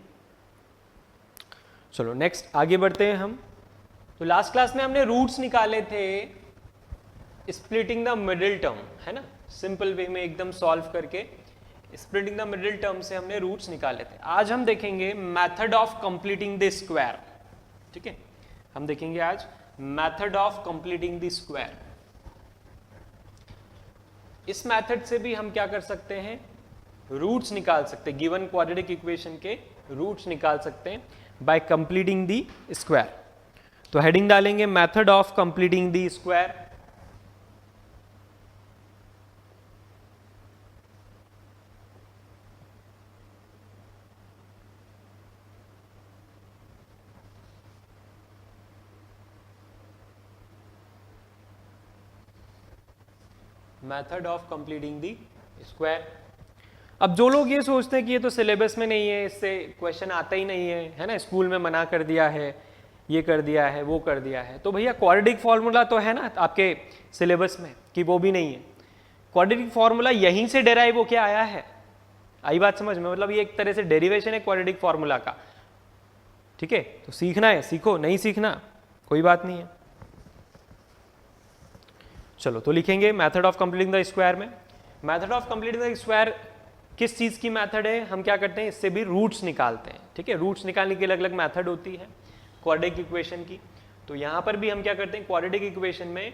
चलो नेक्स्ट आगे बढ़ते हैं हम। तो लास्ट क्लास में हमने रूट्स निकाले थे स्प्लिटिंग द मिडिल टर्म, है ना। सिंपल वे में एकदम सॉल्व करके स्प्लिटिंग द मिडिल टर्म से हमने रूट्स निकाले थे। आज हम देखेंगे method of completing the square, ठीक है। हम देखेंगे आज method of completing the square. इस मेथड से भी हम क्या कर सकते हैं, रूट्स निकाल सकते हैं, गिवन क्वाड्रेटिक इक्वेशन के रूट्स निकाल सकते हैं बाय कंप्लीटिंग द स्क्वायर। तो हेडिंग डालेंगे method of completing the square. Method of completing the square. अब जो लोग ये सोचते हैं कि ये तो सिलेबस में नहीं है, इससे क्वेश्चन आता ही नहीं है ना, स्कूल में मना कर दिया है, ये कर दिया है, वो कर दिया है, तो भैया क्वाड्रेटिक फॉर्मूला तो है ना आपके सिलेबस में कि वो भी नहीं है। क्वाड्रेटिक फॉर्मूला यहीं से डेराइव होके आया है, आई बात समझ में। मतलब ये एक तरह से डेरिवेशन है क्वाड्रेटिक फॉर्मूला का, ठीक है। तो सीखना है सीखो, नहीं सीखना कोई बात नहीं है। चलो तो लिखेंगे method of completing the square में। Method of completing the square किस चीज की मेथड है, हम क्या करते हैं, इससे भी रूट्स निकालते हैं, ठीक है। रूट्स निकालने की अलग अलग मेथड होती है क्वाड्रेटिक इक्वेशन की। तो यहां पर भी हम क्या करते हैं, क्वाड्रेटिक इक्वेशन में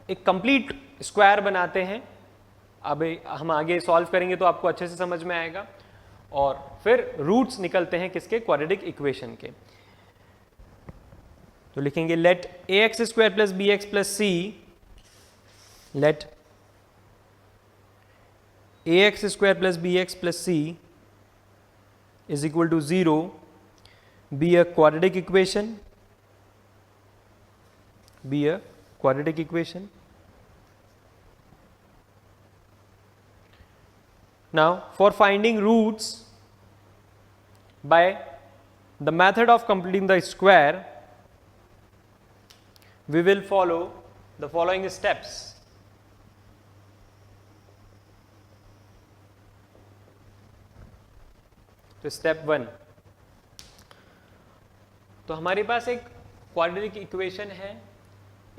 एक कंप्लीट स्क्वायर बनाते हैं। अब हम आगे सॉल्व करेंगे तो आपको अच्छे से समझ में आएगा। और फिर रूट्स निकलते हैं किसके, क्वाड्रेटिक इक्वेशन के। तो लिखेंगे let ax square plus b x plus c, let ax square plus b x plus c is equal to 0 be a quadratic equation, be a quadratic equation. Now for finding roots by the method of completing the square, we will follow the following steps. तो step 1, तो हमारे पास एक quadratic equation है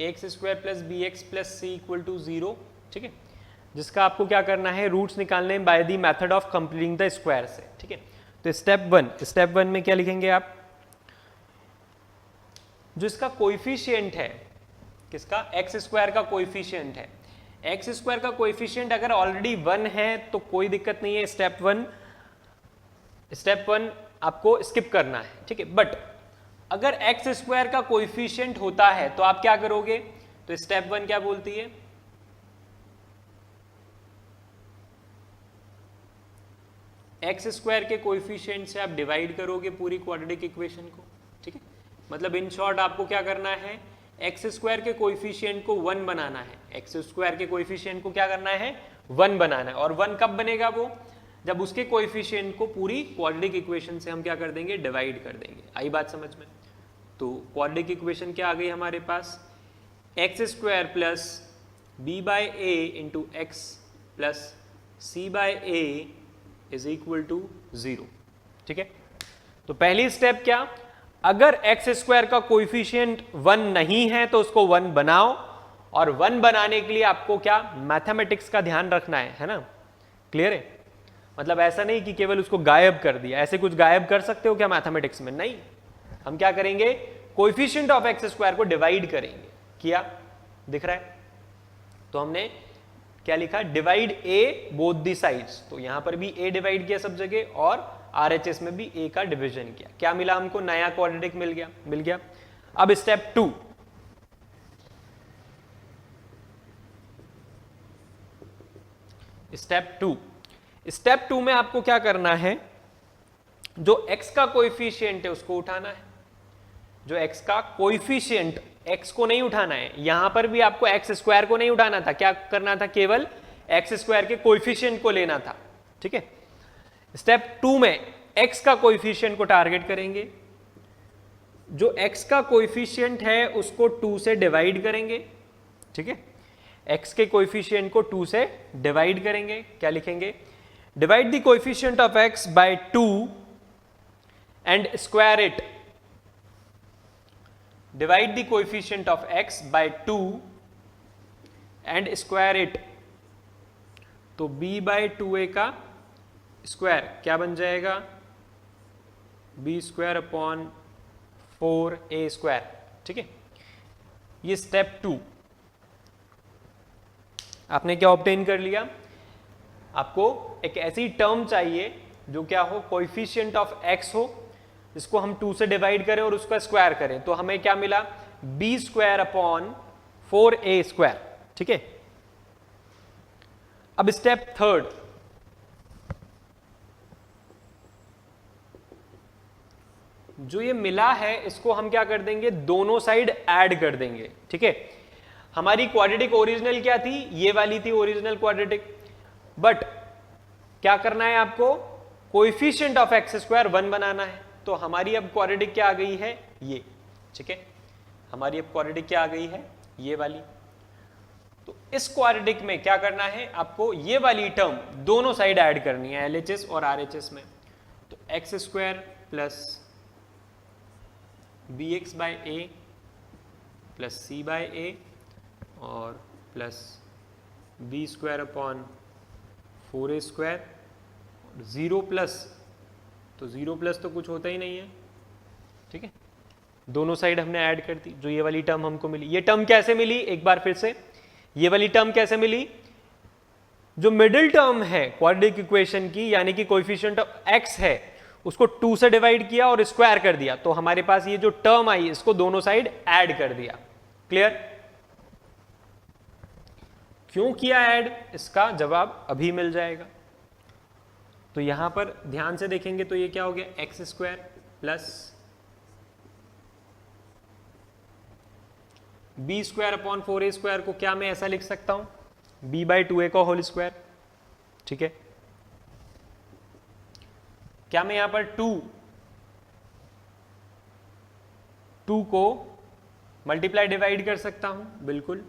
x square plus b x plus c equal to 0, ठीक है, जिसका आपको क्या करना है, रूट्स निकालने bye the method of completing the square से, ठीक है। तो स्टेप 1 में क्या लिखेंगे आप, जो इसका कोएफिशिएंट है, किसका, एक्स स्क्वायर का कोएफिशिएंट है। एक्स स्क्वायर का कोएफिशिएंट अगर ऑलरेडी 1 है तो कोई दिक्कत नहीं है, स्टेप 1 आपको स्किप करना है, ठीक है। बट अगर एक्स स्क्वायर का कोएफिशिएंट होता है तो आप क्या करोगे, तो स्टेप 1 क्या बोलती है, एक्स स्क्वायर के कोएफिशिएंट से आप डिवाइड करोगे पूरी क्वाड्रेटिक इक्वेशन को, ठीक है। मतलब इन शॉर्ट आपको क्या करना है, एक्स स्क्वायर के कोएफिशिएंट को 1 बनाना है, एक्स स्क्वायर के कोएफिशिएंट को क्या करना है, 1 बनाना है। और 1 कब बनेगा, वो जब उसके कोएफिशिएंट को पूरी क्वाड्रेटिक इक्वेशन से हम क्या कर देंगे, डिवाइड कर देंगे। आई बात समझ में। तो क्वाड्रेटिक इक्वेशन क्या आ गई हमारे पास, x square plus b by a into x plus c by a is equal to 0, ठीक है। तो पहली स्टेप क्या, अगर एक्स स्क्वायर का कोएफिशिएंट 1 नहीं है तो उसको 1 बनाओ, और 1 बनाने के लिए आपको क्या मैथमेटिक्स का ध्यान रखना है ना। क्लियर है, मतलब ऐसा नहीं कि केवल उसको गायब कर दिया, ऐसे कुछ गायब कर सकते हो क्या मैथमेटिक्स में, नहीं। हम क्या करेंगे, कोएफिशिएंट ऑफ एक्स स्क्वायर को डिवाइड करेंगे। किया, दिख रहा है, तो हमने क्या लिखा, divide A both the sides, तो यहां पर भी ए डिवाइड किया सब जगह, और आरएचएस में भी ए का डिवीजन किया। क्या मिला हमको, नया क्वाड्रेटिक मिल गया। अब स्टेप 2, स्टेप 2 में आपको क्या करना है, जो x का कोएफिशिएंट है उसको उठाना है। जो x का कोएफिशिएंट, x को नहीं उठाना है, यहां पर भी आपको एक्स स्क्वायर को नहीं उठाना था, क्या करना था, केवल एक्स स्क्वायर के कोएफिशिएंट को लेना था। ठीक है, स्टेप 2 में x का कोएफिशिएंट को टारगेट करेंगे। जो x का कोएफिशिएंट है उसको 2 से डिवाइड करेंगे। ठीक है, x के कोएफिशिएंट को 2 से डिवाइड करेंगे। क्या लिखेंगे, divide the coefficient of x by 2 and square it. Divide the coefficient of x by 2 and square it. तो b बाय 2a का स्क्वायर क्या बन जाएगा, b square upon 4a square. ठीक है, ये स्टेप 2 आपने क्या ऑब्टेन कर लिया। आपको एक ऐसी टर्म चाहिए जो क्या हो, कोएफिशिएंट ऑफ x हो, जिसको हम 2 से डिवाइड करें और उसका स्क्वायर करें। तो हमें क्या मिला, b square upon 4a square. ठीक है, अब स्टेप 3, जो ये मिला है इसको हम क्या कर देंगे, दोनों साइड ऐड कर देंगे। ठीक है, हमारी क्वाड्रेटिक ओरिजिनल क्या थी, ये वाली थी ओरिजिनल क्वाड्रेटिक, बट क्या करना है आपको, कोएफिशिएंट ऑफ एक्स स्क्वायर 1 बनाना है। तो हमारी अब क्वाड्रेटिक क्या आ गई है, ये। ठीक है, हमारी अब क्वाड्रेटिक क्या आ गई है, ये वाली। तो इस क्वाड्रेटिक में क्या करना है आपको, ये वाली टर्म दोनों साइड ऐड करनी है, एलएचएस और आरएचएस में। तो x square plus b x by a plus c by a और plus b square upon 4a square, 0 plus, तो 0 प्लस तो कुछ होता ही नहीं है। ठीक है, दोनों साइड हमने ऐड कर दी। जो ये वाली टर्म हमको मिली, ये टर्म कैसे मिली, एक बार फिर से, ये वाली टर्म कैसे मिली, जो मिडिल टर्म है क्वाड्रेटिक इक्वेशन की, यानी कि कोएफिशिएंट ऑफ x है, उसको 2 से डिवाइड किया और स्क्वायर कर दिया। तो हमारे पास ये जो टर्म आई, इसको दोनों साइड ऐड कर दिया। क्लियर, क्यों किया ऐड, इसका जवाब अभी मिल जाएगा। तो यहां पर ध्यान से देखेंगे तो ये क्या हो गया, x square plus b square upon 4a square को क्या मैं ऐसा लिख सकता हूं, b बाई 2a का होल स्क्वायर। ठीक है, क्या मैं यहां पर 2 को मल्टीप्लाई डिवाइड कर सकता हूं, बिल्कुल।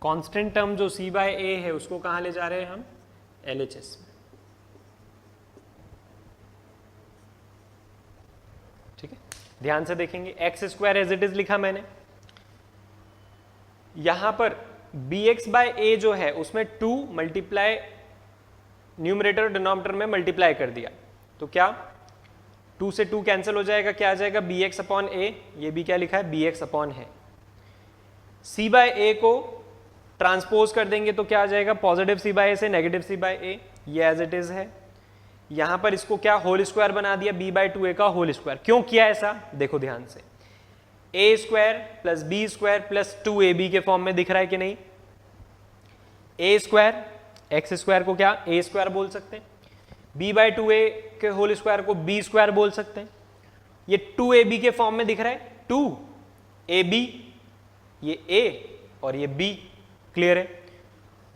कांस्टेंट टर्म जो c बाय ए है उसको कहां ले जा रहे हैं हम, LHS में। ठीक है, ध्यान से देखेंगे, x square as it is लिखा मैंने, यहां पर bx बाय ए जो है उसमें 2 मल्टीप्लाई, न्यूमरेटर और डिनोमिनेटर में मल्टीप्लाई कर दिया। तो क्या 2 से 2 कैंसिल हो जाएगा, क्या आ जाएगा, bx अपॉन ए, ये भी क्या लिखा है, bx अपॉन है। c बाय ए को ट्रांसपोज कर देंगे तो क्या आ जाएगा, पॉजिटिव c बाय ए से नेगेटिव c बाय ए, ये एज इट इज है। यहां पर इसको क्या होल स्क्वायर बना दिया, b बाय 2a का होल स्क्वायर। क्यों किया ऐसा, देखो ध्यान से, a square plus b square plus 2ab के फॉर्म में दिख रहा है कि नहीं। a स्क्वायर, एक्स स्क्वायर को क्या a स्क्वायर बोल सकते हैं, b बाय 2a के होल स्क्वायर को b स्क्वायर बोल सकते हैं। ये 2ab के फॉर्म में दिख रहा है, 2ab, ये a और ये b। क्लियर है,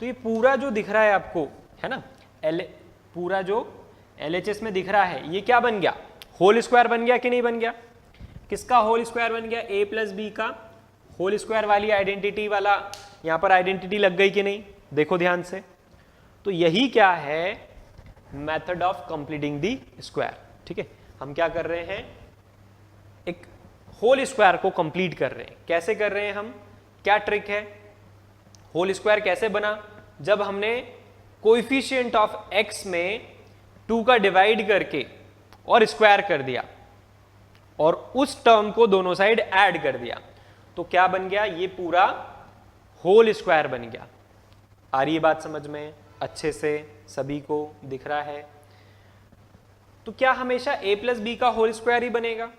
तो ये पूरा जो दिख रहा है आपको, है ना, पूरा जो LHS में दिख रहा है, ये क्या बन गया, होल स्क्वायर बन गया कि नहीं बन गया? किसका होल स्क्वायर बन गया? a प्लस बी का होल स्क्वायर वाली आइडेंटिटी वाला, यहाँ पर आइडेंटिटी लग गई कि नहीं? देखो ध्यान से। तो यही क्या है, method of completing the square. ठीक है, हम क्या कर रहे हैं, एक होल स्क्वायर को कंप्लीट कर रहे हैं। कैसे कर रहे हैं हम, क्या ट्रिक है? होल स्क्वायर कैसे बना? जब हमने कोएफिशिएंट ऑफ x में 2 का डिवाइड करके और स्क्वायर कर दिया और उस टर्म को दोनों साइड ऐड कर दिया, तो क्या बन गया, ये पूरा होल स्क्वायर बन गया। आ रही है बात समझ में? अच्छे से सभी को दिख रहा है? तो क्या हमेशा a प्लस बी का होल स्क्वायर ही बनेगा?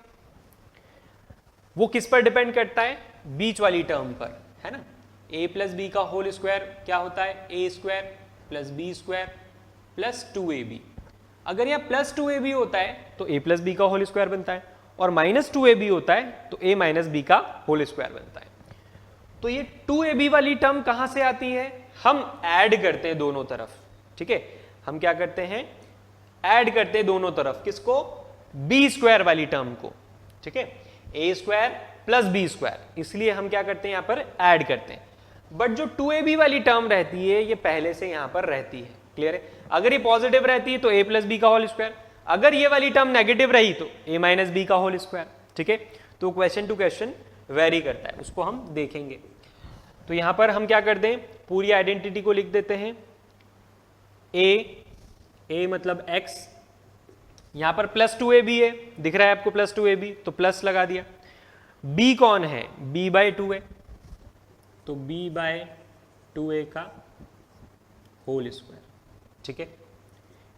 वो किस पर डिपेंड करता है? बीच वाली टर्म पर, है ना। a प्लस बी का होल स्क्वायर क्या होता है? a square plus b square plus 2ab। अगर यह प्लस 2ab होता है तो a प्लस बी का होल स्क्वायर बनता है, और माइनस 2ab होता है तो a माइनस बी का होल स्क्वायर बनता है। तो ये 2ab वाली टर्म कहां से आती है? हम ऐड करते हैं दोनों तरफ। ठीक है, हम क्या करते हैं, ऐड करते हैं दोनों तरफ। किसको? बी स्क्वायर वाली टर्म को। ठीक है, a square plus b square, इसलिए हम क्या करते हैं, यहां पर ऐड करते हैं। बट जो 2ab वाली टर्म रहती है, ये पहले से यहां पर रहती है। क्लियर है? अगर ये पॉजिटिव रहती है तो a प्लस बी का होल स्क्वायर, अगर ये वाली टर्म नेगेटिव रही तो a माइनस बी का होल स्क्वायर। ठीक है, तो क्वेश्चन टू क्वेश्चन वेरी करता है, उसको हम देखेंगे। तो यहां पर हम क्या कर दें, पूरी आइडेंटिटी को लिख देते हैं। a मतलब x, यहां पर प्लस 2ab है, दिख रहा है आपको प्लस 2ab, तो प्लस लगा दिया। b कौन है? b बाय 2a, तो b बाय 2a का होल स्क्वायर। ठीक है,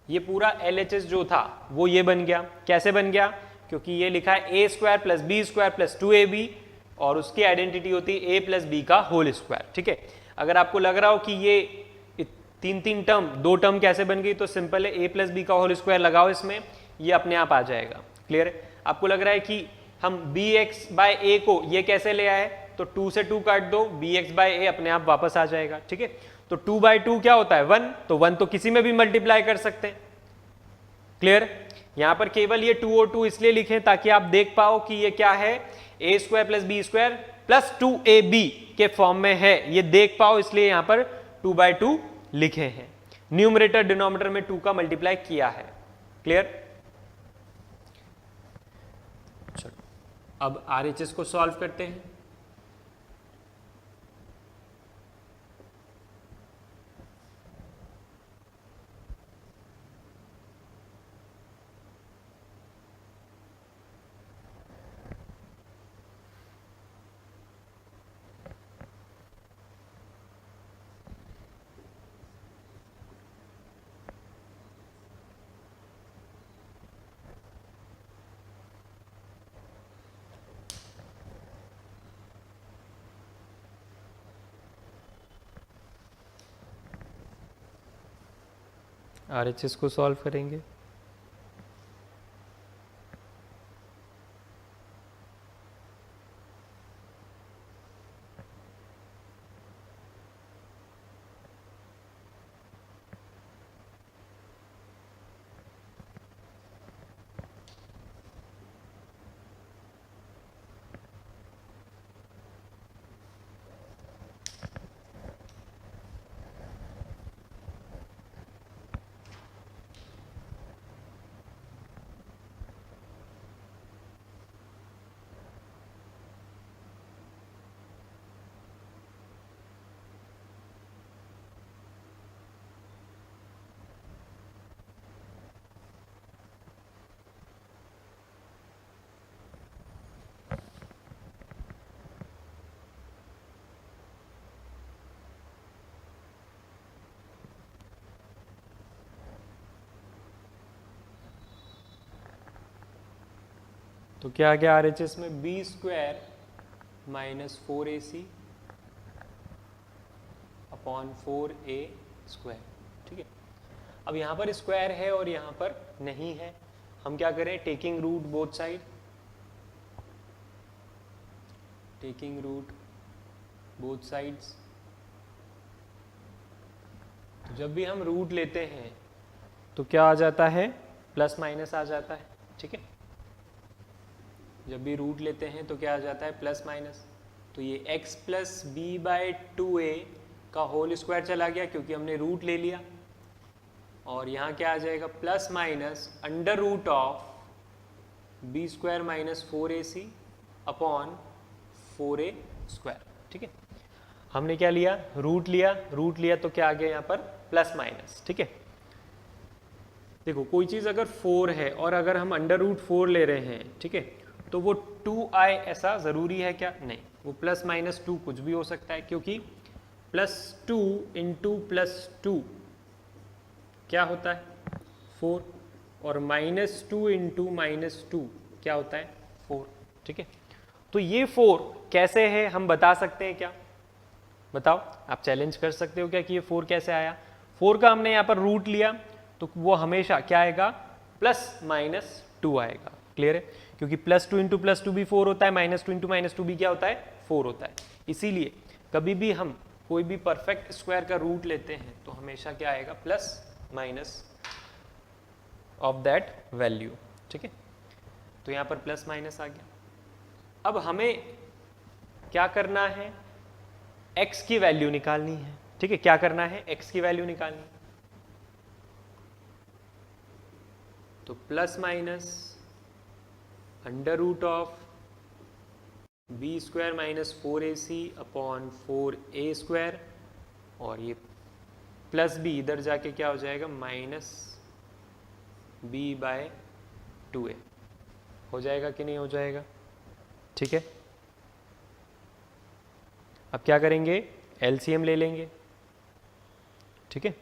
ये पूरा LHS जो था वो ये बन गया। कैसे बन गया? क्योंकि ये लिखा है a square plus b square plus 2ab, और उसकी आइडेंटिटी होती है a प्लस बी का होल स्क्वायर। ठीक है, अगर आपको लग रहा हो कि ये तीन टर्म, 2 टर्म कैसे बन गई, तो सिंपल है, a प्लस बी का होल स्क्वायर लगाओ इसमें, ये अपने आप आ जाएगा। क्लियर है? आपको लग रहा है कि हम bx बाय a को ये कैसे ले आए, तो 2 से 2 काट दो, bx बाय a अपने आप वापस आ जाएगा। ठीक है, तो 2 बाय 2 क्या होता है? 1, तो 1 तो किसी में भी मल्टीप्लाई कर सकते हैं। क्लियर? यहां पर केवल ये 2 और 2 इसलिए लिखें ताकि आप देख पाओ कि ये क्या है, a square plus b square plus 2ab के फॉर्म में है, ये देख पाओ, इसलिए यहां पर 2 बाय 2 लिखे हैं। न्यूमरेटर डिनोमिनेटर में 2 का मल्टीप्लाई किया है। क्लियर? चलो अब RHS को सॉल्व करते हैं। RHS को सॉल्व करेंगे। तो क्या आ गया RHS में? B square minus 4ac upon 4a square. ठीक है, अब यहाँ पर स्क्वायर है और यहाँ पर नहीं है, हम क्या करें, taking root both side, taking root both sides, जब भी हम रूट लेते हैं तो क्या आ जाता है, प्लस माइनस आ जाता है, ठीक है। जब भी रूट लेते हैं तो क्या आ जाता है, प्लस माइनस। तो ये x plus b by 2a का होल स्क्वायर चला गया क्योंकि हमने रूट ले लिया, और यहाँ क्या आ जाएगा, plus minus under root of b square minus 4ac upon 4a square, ठीक है। हमने क्या लिया, रूट लिया तो क्या आ गया यहाँ पर, प्लस माइनस, ठीक है। देखो कोई चीज़ अगर 4 है और अगर हम अंडर रूट 4 ले रहे हैं, ठीक है, तो वो 2i ऐसा ज़रूरी है क्या, नहीं, वो प्लस माइनस 2 कुछ भी हो सकता है, क्योंकि प्लस 2 इंटू प्लस 2 क्या होता है, 4, और माइनस 2 इंटू माइनस 2 क्या होता है, 4, ठीक है। तो ये 4 कैसे है हम बता सकते हैं क्या, बताओ, आप चैलेंज कर सकते हो क्या कि ये 4 कैसे आया। 4 का हमने यहाँ पर रूट लिया तो वो हमेशा क्या आएगा, प्लस माइनस 2 आएगा, क्लियर है, क्योंकि प्लस 2 इंटू प्लस 2 भी 4 होता है, माइनस 2 इंटू माइनस 2 भी क्या होता है, 4 होता है। इसीलिए कभी भी हम कोई भी परफेक्ट स्क्वायर का रूट लेते हैं तो हमेशा क्या आएगा, plus minus of that value, ठीक है। तो यहाँ पर प्लस माइनस आ गया। अब हमें क्या करना है, x की वैल्यू निकालनी है, ठीक है। क्या करना है, x की वैल्यू निकालनी है। तो plus minus under root of b square minus 4ac upon 4a square, और ये प्लस बी इधर जाके क्या हो जाएगा, माइनस b बाय 2a हो जाएगा कि नहीं हो जाएगा, ठीक है। अब क्या करेंगे, एलसीएम ले लेंगे, ठीक है।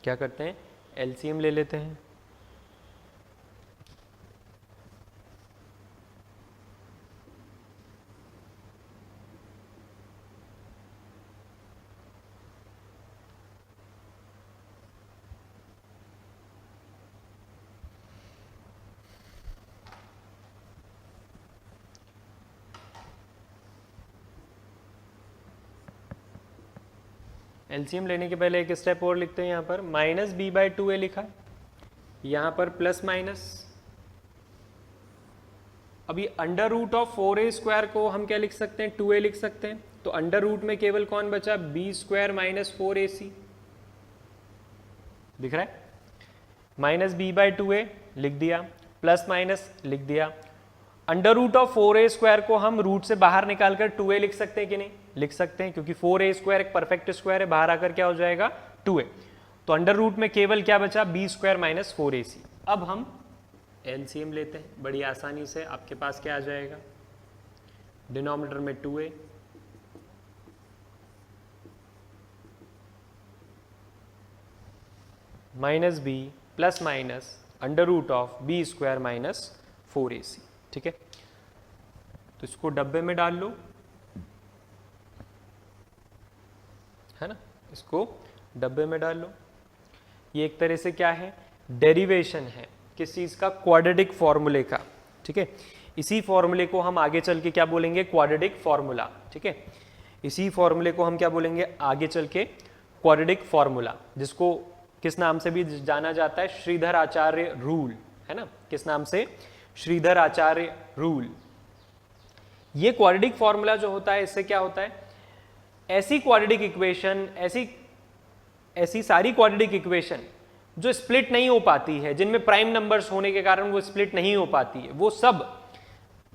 क्या करते हैं, एलसीएम ले लेते हैं। एलसीएम लेने के पहले एक स्टेप और लिखते हैं, यहाँ पर माइनस बी बाई 2a लिखा, यहाँ पर प्लस माइनस। अभी under root of 4a square को हम क्या लिख सकते हैं, 2a लिख सकते हैं। तो अंडर रूट में केवल कौन बचा, बी स्क्वायर माइनस 4ac, दिख रहा है, माइनस बी बाई 2a लिख दिया, प्लस माइनस लिख दिया। Under root of 4a square को हम रूट से बाहर निकालकर 2a लिख सकते हैं कि नहीं, लिख सकते हैं, क्योंकि 4a स्क्वायर एक परफेक्ट स्क्वायर है, बाहर आकर क्या हो जाएगा, 2a। तो अंडर रूट में केवल क्या बचा, बी स्क्वायर माइनस 4ac। अब हम एलसीएम लेते हैं, बड़ी आसानी से आपके पास क्या आ जाएगा, डिनोमिनेटर में 2a minus b plus minus under root of b square minus 4ac, ठीक है। तो इसको डब्बे में डाल लो, है ना, इसको डब्बे में डाल लो। ये एक तरह से क्या है, डेरिवेशन है किस चीज का, क्वाड्रेटिक फॉर्मूले का, ठीक है। इसी फॉर्मूले को हम आगे चल के क्या बोलेंगे, क्वाड्रेटिक फॉर्मूला, ठीक है। इसी फॉर्मूले को हम क्या बोलेंगे आगे चल के, क्वाड्रेटिक फॉर्मूला, जिसको किस नाम से भी जाना जाता है, श्रीधर आचार्य रूल, है ना, किस नाम से, श्रीधर आचार्य रूल। ये क्वाड्रेटिक फॉर्मूला जो होता है, इससे क्या होता है, ऐसी क्वाड्रेटिक इक्वेशन, ऐसी सारी क्वाड्रेटिक इक्वेशन जो स्प्लिट नहीं हो पाती है, जिनमें प्राइम नंबर्स होने के कारण वो स्प्लिट नहीं हो पाती है, वो सब,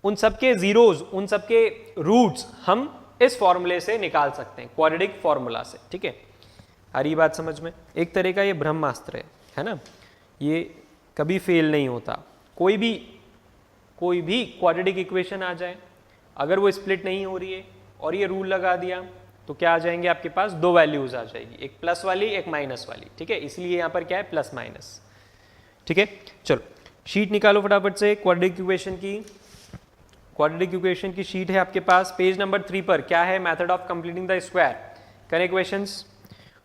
उन सबके जीरोज, उन सबके रूट्स हम इस फॉर्मूले से निकाल सकते हैं, क्वाड्रेटिक फॉर्मूला से, ठीक है। आ रही बात समझ में, एक तरह का ये ब्रह्मास्त्र है ना, ये कभी फेल नहीं होता। कोई भी क्वाड्रेटिक इक्वेशन आ जाए, अगर वो स्प्लिट नहीं हो रही है और ये रूल लगा दिया तो क्या आ जाएंगे आपके पास, दो वैल्यूज आ जाएगी, एक प्लस वाली एक माइनस वाली, ठीक है। इसलिए यहाँ पर क्या है, प्लस माइनस, ठीक है। चलो शीट निकालो फटाफट से, क्वाड्रेटिक इक्वेशन की शीट है आपके पास, पेज नंबर 3 पर क्या है, method of completing the square, करें इक्वेशंस।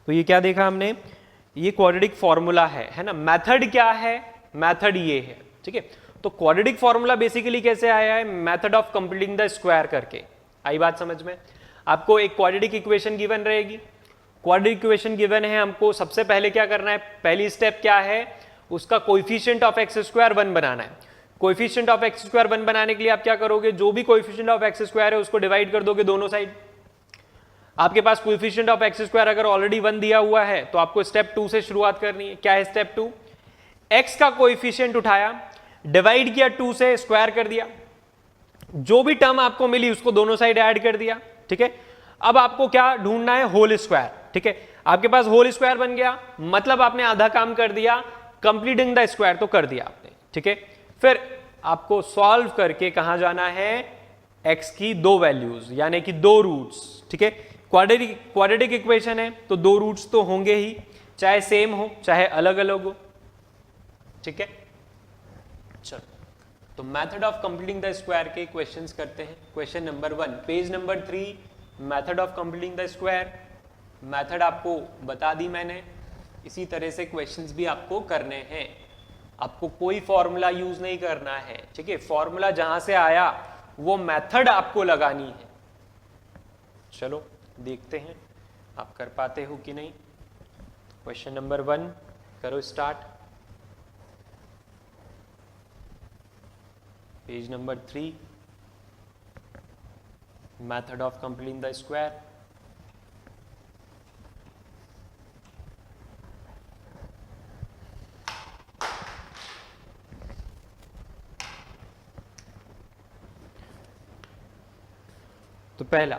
तो ये क्या देखा हमने, ये क्वाड्रेटिक फॉर्मूला है ना। मेथड क्या है, मेथड ये है, ठीक है। तो क्वाड्रेटिक फॉर्मूला बेसिकली कैसे आया है, method of completing the square करके। आई बात समझ में, आपको एक क्वाड्रेटिक इक्वेशन गिवन रहेगी, क्वाड्रेटिक इक्वेशन गिवन है, हमको सबसे पहले क्या करना है, पहली स्टेप क्या है, उसका कोएफिशिएंट ऑफ एक्स स्क्वायर 1 बनाना है। कोएफिशिएंट ऑफ एक्स स्क्वायर 1 बनाने के लिए आप क्या करोगे, जो भी कोएफिशिएंट ऑफ एक्स स्क्वायर है उसको डिवाइड कर दोगे दोनों साइड। आपके पास कोएफिशिएंट ऑफ एक्स स्क्वायर अगर ऑलरेडी 1 दिया हुआ है तो आपको स्टेप 2 से शुरुआत करनी है। क्या है स्टेप 2, एक्स का कोएफिशिएंट उठाया, डिवाइड किया 2 से, स्क्वायर कर दिया, जो भी टर्म आपको मिली उसको दोनों साइड ऐड कर दिया। ठीक है, अब आपको क्या ढूंढना है, होल स्क्वायर। ठीक है, आपके पास होल स्क्वायर बन गया, मतलब आपने आधा काम कर दिया, कंप्लीटिंग द स्क्वायर तो कर दिया आपने। ठीक है, फिर आपको सॉल्व करके कहां जाना है, एक्स की दो वैल्यूज यानी कि दो रूट्स। ठीक है, क्वाड्रेटिक इक्वेशन है तो दो रूट्स तो होंगे ही, चाहे सेम हो चाहे अलग अलग हो। ठीक है, चलो तो method of completing the square के क्वेश्चंस करते हैं। Question number 1, page number 3, method of completing the square. Method आपको बता दी मैंने, इसी तरह से क्वेश्चंस भी आपको करने हैं। आपको कोई फॉर्मूला यूज नहीं करना है। ठीक है, फॉर्मूला जहां से आया वो मेथड आपको लगानी है। चलो देखते हैं आप कर पाते हो कि नहीं। क्वेश्चन नंबर 1 करो start, page number 3, method of completing the square. तो पहला,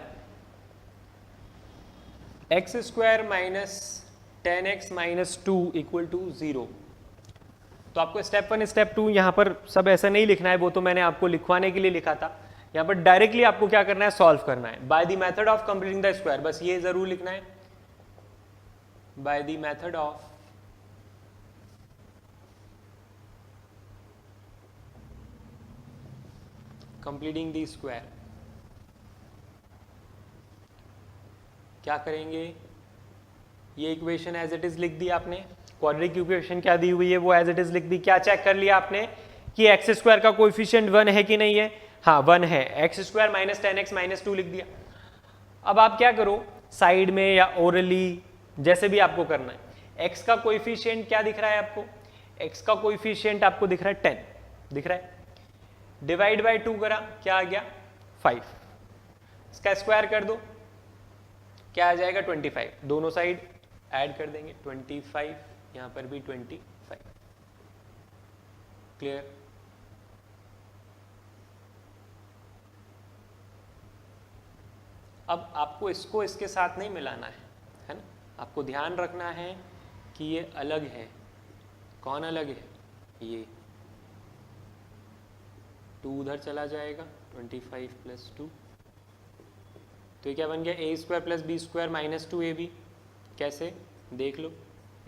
x square minus 10x minus 2 equal to 0। तो आपको स्टेप 1 स्टेप 2 यहां पर सब ऐसा नहीं लिखना है, वो तो मैंने आपको लिखवाने के लिए लिखा था। यहां पर डायरेक्टली आपको क्या करना है, सॉल्व करना है bye the method of completing the square. बस ये जरूर लिखना है, bye the method of completing the square. क्या करेंगे, ये इक्वेशन एज इट इज लिख दी आपने, क्वाड्रेटिक इक्वेशन क्या दी हुई है वो एज इट इज लिख दी। क्या चेक कर लिया आपने कि एक्स स्क्वायर का कोएफिशिएंट 1 है कि नहीं है, हाँ 1 है। X square minus 10x minus 2 लिख दिया। अब आप क्या करो, साइड में या ओरली जैसे भी आपको करना है, एक्स का कोएफिशिएंट क्या दिख रहा है आपको, एक्स का कोएफिशिएंट आपको दिख रहा है 10 दिख रहा है, डिवाइड बाय 2 करा, क्या आ गया 5, इसका स्क्वायर कर दो, क्या आ जाएगा 25, दोनों साइड ऐड कर देंगे 25, यहां पर भी 25। क्लियर, अब आपको इसको इसके साथ नहीं मिलाना है ना, आपको ध्यान रखना है कि ये अलग है। कौन अलग है, ये 2 उधर चला जाएगा, 25 प्लस 2, तो ये क्या बन गया, a square plus b square minus 2 a b. कैसे, देख लो,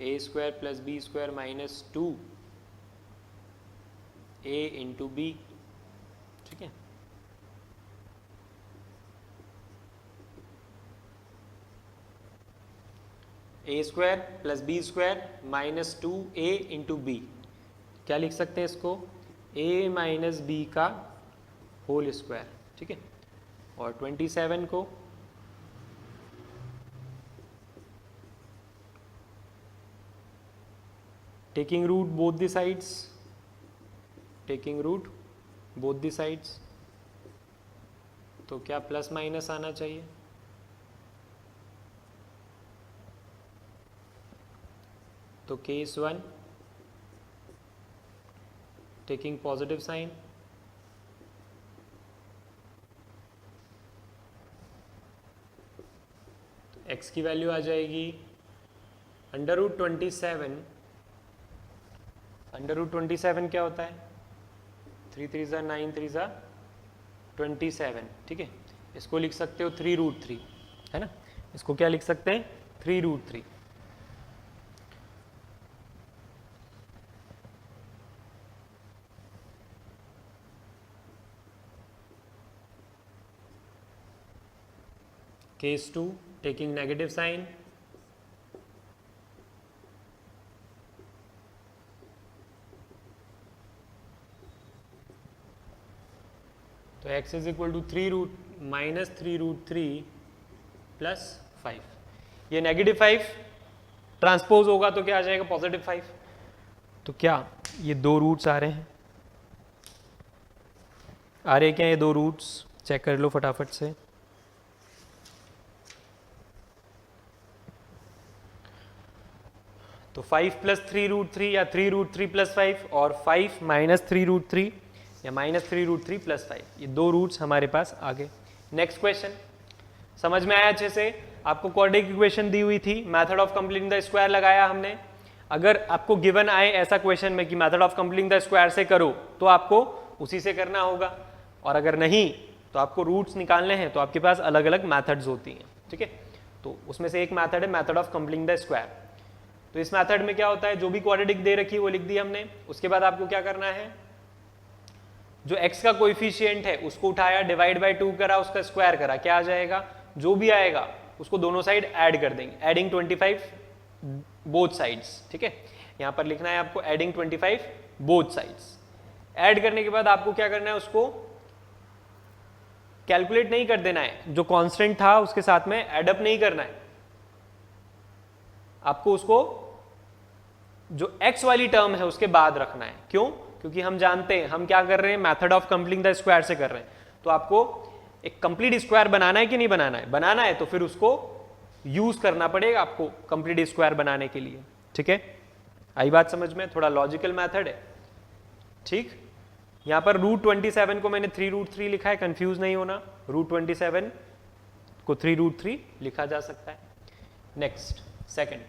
a square plus b square minus 2 a into b. ठीक है, a square plus b square minus 2 a into b, क्या लिख सकते हैं इसको, ए माइनस बी का होल स्क्वायर। ठीक है, और 27 को taking root both the sides, taking root both the sides, तो क्या प्लस माइनस आना चाहिए, तो केस 1 टेकिंग पॉजिटिव साइन, तो x की वैल्यू आ जाएगी अंडर रूट 27। अंडर रूट 27 क्या होता है, 3 3 ज़ा 9 3 ज़ा 27। ठीक है, इसको लिख सकते हो 3 रूट 3, है ना, इसको क्या लिख सकते हैं, 3 root 3। Case 2 taking negative sign, तो x is equal to 3 root minus 3 root 3 plus 5। ये -5 ट्रांसपोज होगा तो क्या आ जाएगा +5। तो क्या ये 2 रूट्स आ रहे हैं? आ रहे क्या ये 2 रूट्स? चेक कर लो फटाफट से। तो 5 + 3√3 या 3√3 + 5 और 5 - 3√3 या -3√3 + 5, ये 2 रूट्स हमारे पास आ गए। नेक्स्ट क्वेश्चन समझ में आया अच्छे से? आपको क्वाड्रेटिक इक्वेशन दी हुई थी, method of completing the square लगाया हमने। अगर आपको गिवन आए ऐसा क्वेश्चन में कि method of completing the square से करो तो आपको उसी से करना होगा, और अगर नहीं तो आपको रूट्स निकालने हैं तो आपके पास अलग अलग मैथड्स होती हैं, ठीक है। तो उसमें से एक मैथड है method of completing the square. तो इस मेथड में क्या होता है, जो भी क्वाड्रेटिक दे रखी है वो लिख दी हमने। उसके बाद आपको क्या करना है, जो x का कोएफिशिएंट है उसको उठाया, डिवाइड बाय 2 करा, उसका स्क्वायर करा, क्या आ जाएगा? जो भी आएगा उसको दोनों साइड ऐड कर देंगे, एडिंग 25 बोथ साइड्स, ठीक है। यहां पर लिखना है आपको एडिंग 25 बोथ साइड्स। ऐड करने के बाद आपको क्या करना है, उसको कैलकुलेट नहीं कर देना है, जो कांस्टेंट था उसके साथ में एडअप नहीं करना है, आपको उसको जो x वाली टर्म है उसके बाद रखना है। क्यों? क्योंकि हम जानते हैं हम क्या कर रहे हैं, method of completing the square से कर रहे हैं। तो आपको एक कंप्लीट स्क्वायर बनाना है कि नहीं बनाना है? बनाना है, तो फिर उसको यूज करना पड़ेगा आपको कंप्लीट स्क्वायर बनाने के लिए, ठीक है। आई बात समझ में? थोड़ा लॉजिकल मेथड है, ठीक। यहां पर √27 को मैंने 3√3 लिखा है, कंफ्यूज नहीं होना, √27 को 3√3 लिखा जा सकता है। नेक्स्ट सेकंड,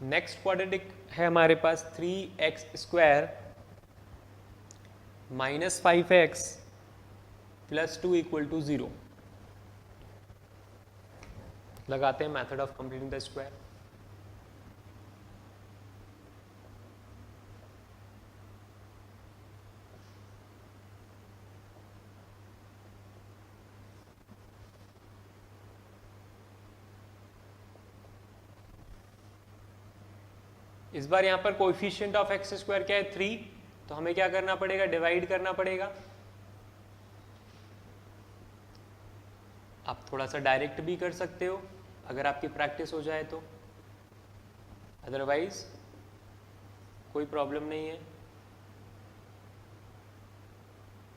नेक्स्ट क्वाड्रेटिक है हमारे पास 3x² - 5x + 2 = 0। लगाते हैं method of completing the square. इस बार यहां पर कोएफिशिएंट ऑफ x² क्या है? 3। तो हमें क्या करना पड़ेगा, डिवाइड करना पड़ेगा। आप थोड़ा सा डायरेक्ट भी कर सकते हो अगर आपकी प्रैक्टिस हो जाए तो, अदरवाइज कोई प्रॉब्लम नहीं है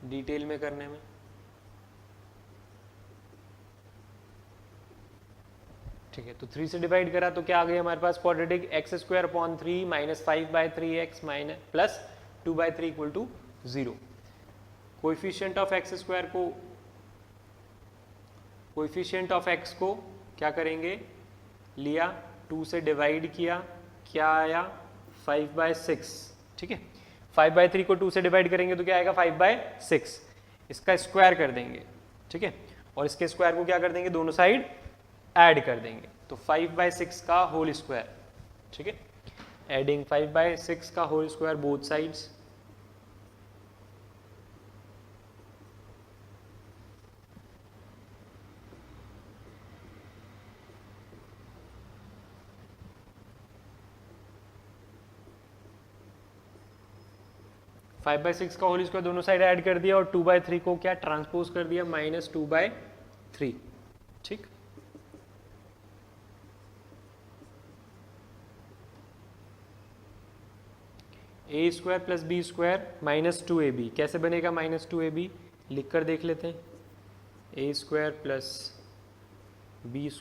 डिटेल में करने में। ठीक है, तो 3 से डिवाइड करा तो क्या आ गया हमारे पास quadratic x² / 3 - 5/3x + 2/3 = 0। Coefficient of x² को, कोएफिशिएंट ऑफ x को क्या करेंगे, लिया 2 से डिवाइड किया, क्या आया 5/6, ठीक है। 5/3 को 2 से डिवाइड करेंगे तो क्या आएगा 5/6, इसका स्क्वायर कर देंगे, ठीक है। और इसके स्क्वायर को क्या कर देंगे, दोनों साइड ऐड कर देंगे, तो 5/6 का होल स्क्वायर, ठीक है। एडिंग 5/6 का होल स्क्वायर बोथ साइड्स, (5/6 का होल स्क्वायर दोनों साइड ऐड कर दिया और 2/3 को क्या ट्रांसपोज कर दिया -2/3, ठीक। a² + b² - 2ab कैसे बनेगा -2ab, लिख कर देख लेते हैं। a² + b² -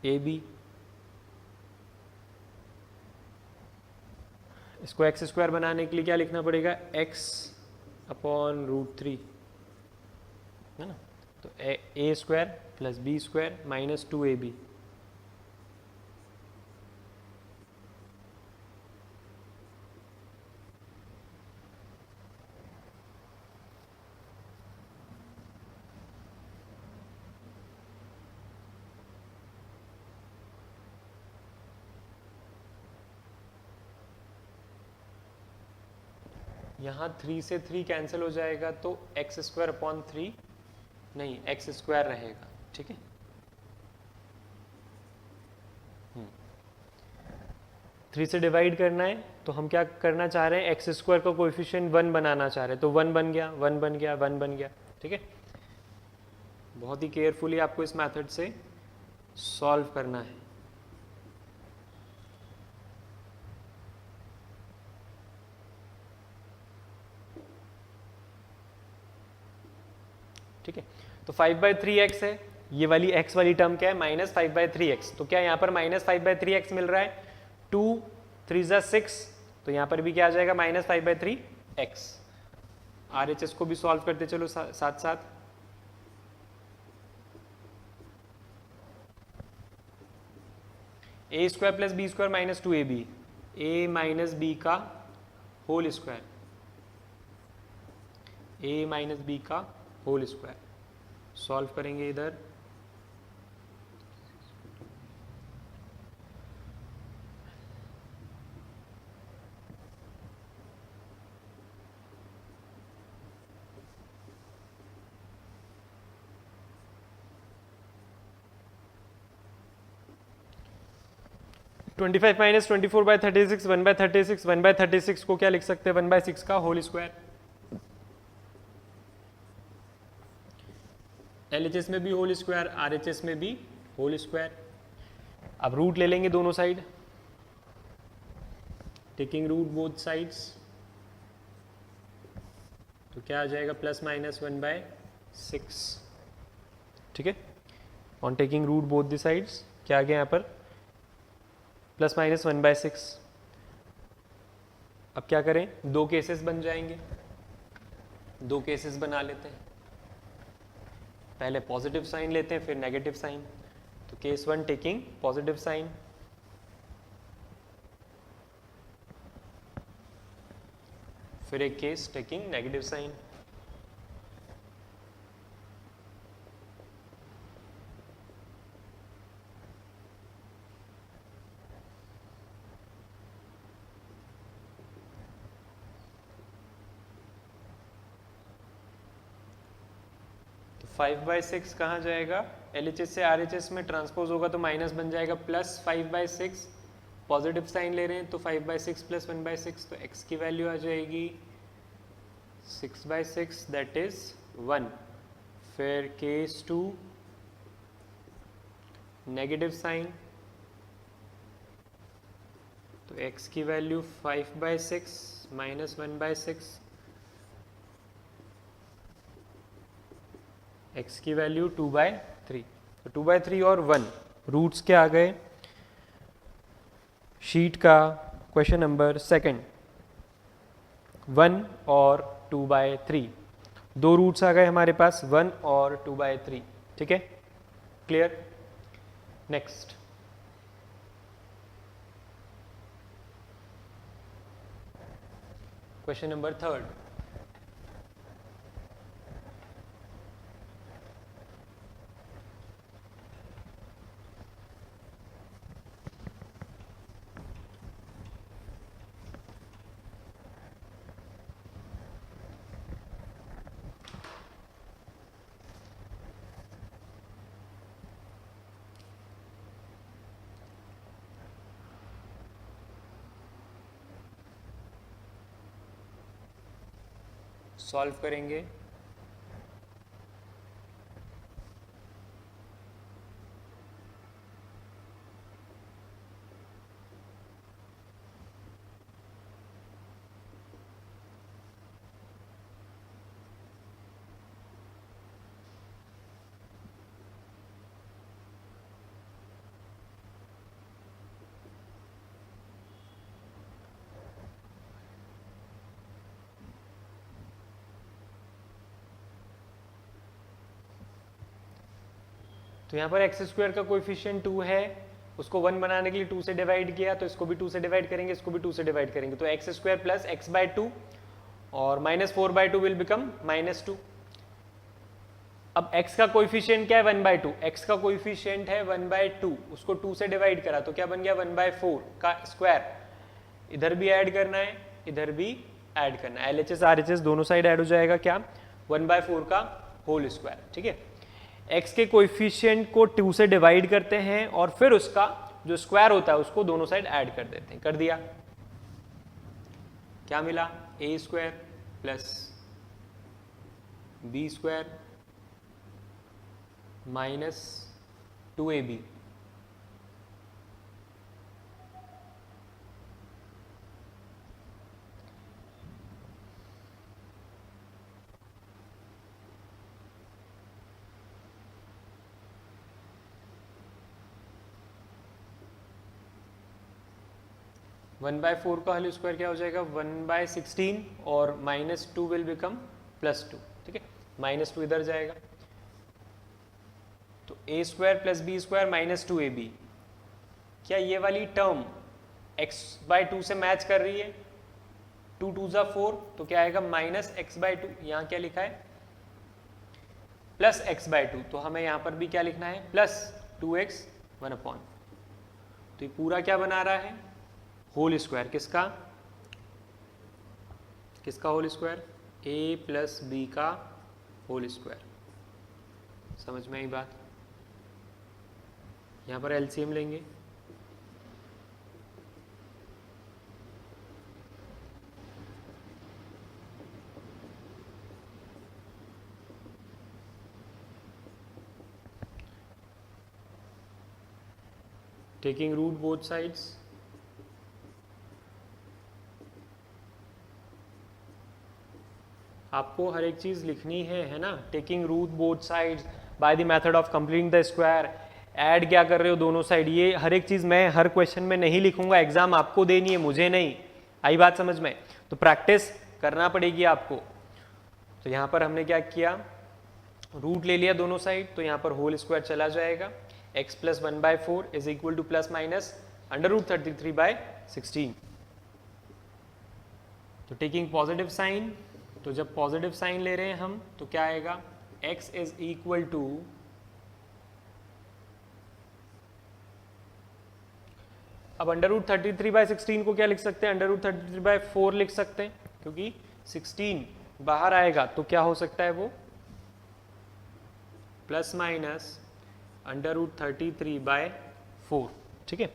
2ab, इसको x² बनाने के लिए क्या लिखना पड़ेगा, x/√3, है ना। तो a² + b² - 2ab, यहाँ 3 से 3 कैंसिल हो जाएगा तो x² / 3 नहीं, x² रहेगा, ठीक है। 3 3 से डिवाइड करना है तो हम क्या करना चाह रहे हैं, एक्स स्क्वायर का कोएफिशिएंट 1 बनाना चाह रहे हैं, तो 1 बन गया, 1 बन गया, 1 बन गया। ठीक है, बहुत ही केयरफुली आपको इस मेथड से सॉल्व करना है। ठीक है, तो 5/3x है, ये वाली x वाली टर्म क्या है, -5/3x, तो क्या यहाँ पर -5/3x मिल रहा है, 2 3 6, तो यहाँ पर भी क्या आ जाएगा -5/3x। RHS को भी सॉल्व करते चलो साथ साथ। a square plus b square minus 2ab, a minus b का whole square, a minus b का होल स्क्वायर, सॉल्व करेंगे इधर। ट्वेंटी 25 माइनस 24/36, 1/36, 1/36 को क्या लिख सकते हैं, 1/6 का होल स्क्वायर। LHS में भी होल स्क्वायर, RHS में भी होल स्क्वायर। अब रूट ले लेंगे दोनों side, taking root both sides, तो क्या आ जाएगा ±1/6। ठीक है, on taking root both the sides क्या आ गया यहाँ पर ±1/6। अब क्या करें, दो केसेस बन जाएंगे, दो केसेस बना लेते हैं, पहले पॉजिटिव साइन लेते हैं फिर नेगेटिव साइन, तो केस 1 टेकिंग पॉजिटिव साइन, फिर एक केस टेकिंग नेगेटिव साइन। तो 5/6 कहाँ जाएगा, LHS से RHS में ट्रांसपोज होगा तो माइनस बन जाएगा, +5/6, पॉजिटिव साइन ले रहे हैं तो 5/6 + 1/6, तो x की वैल्यू आ जाएगी 6/6, दैट इज 1। फिर केस 2 नेगेटिव साइन, तो x की वैल्यू 5/6 - 1/6, x की वैल्यू 2/3, तो 2/3 और 1 रूट्स के आ गए। शीट का क्वेश्चन नंबर 2, 1 और 2/3, दो रूट्स आ गए हमारे पास, 1 और 2/3। ठीक है, clear. Next question number 3, solve करेंगे। तो यहाँ पर एक्स स्क्वायर का कोएफिशिएंट 2 है, उसको 1 बनाने के लिए 2 से डिवाइड किया, तो इसको भी 2 से डिवाइड करेंगे, इसको भी 2 से डिवाइड करेंगे, तो एक्स स्क्वायर प्लस x/2 और -4/2 विल बिकम -2। अब x का कोएफिशिएंट क्या है, 1/2, x का कोएफिशिएंट है 1/2, उसको 2 से डिवाइड करा तो क्या बन गया 1/4 का स्क्वायर, इधर भी ऐड करना है इधर भी ऐड करना है, LHS RHS दोनों साइड ऐड हो जाएगा, क्या 1/4 का होल स्क्वायर। ठीक है, x के कोएफिशिएंट को 2 से डिवाइड करते हैं और फिर उसका जो स्क्वायर होता है उसको दोनों साइड ऐड कर देते हैं। कर दिया, क्या मिला, a square plus b square minus 2ab। One by four का होल स्क्वायर क्या हो जाएगा, 1/16 और -2 विल बिकम +2। ठीक है, -2 इधर जाएगा तो a square plus b square -2ab। क्या ये वाली टर्म x/2 से मैच कर रही है? 2 2 ज़ा 4 तो क्या आएगा -x/2। यहाँ क्या लिखा है +x/2, तो हमें यहाँ पर भी क्या लिखना है +2x 1/। तो ये पूरा क्या बना रहा है, होल स्क्वायर। किसका किसका whole square, a plus b का होल स्क्वायर। समझ में आई बात? यहाँ पर एलसीएम लेंगे, टेकिंग रूट बोथ साइड्स, आपको हर एक चीज़ लिखनी है ना। Taking root both sides by the method of completing the square, add क्या कर रहे हो दोनों साइड, ये हर एक चीज़ मैं हर क्वेश्चन में नहीं लिखूंगा, एग्जाम आपको देनी है, मुझे नहीं। आई बात समझ में? तो प्रैक्टिस करना पड़ेगी आपको। तो यहाँ पर हमने क्या किया, रूट ले लिया दोनों साइड, तो यहाँ पर होल स्क्वायर चला जाएगा। x plus 1/4 is equal to plus minus √33/16। तो टेकिंग पॉजिटिव साइन, तो जब पॉजिटिव साइन ले रहे हैं हम तो क्या आएगा, x इज इक्वल टू अब √33/16 को क्या लिख सकते हैं, √33/4 लिख सकते हैं, क्योंकि 16 बाहर आएगा तो क्या हो सकता है वो प्लस माइनस √33/4। ठीक है,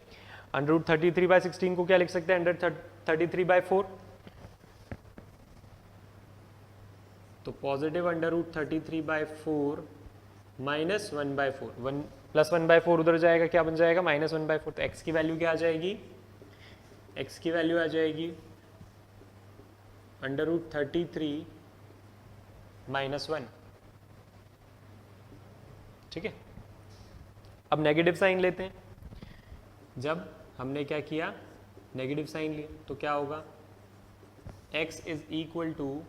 √33/16 को क्या लिख सकते हैं, √33/4। तो पॉजिटिव √33/4 माइनस 1/4, प्लस 1/4 उधर जाएगा, क्या बन जाएगा -1/4। तो x की वैल्यू क्या आ जाएगी, x की वैल्यू आ जाएगी √33 - 1। ठीक है, अब नेगेटिव साइन लेते हैं। जब हमने क्या किया, नेगेटिव साइन लिया तो क्या होगा, x is equal to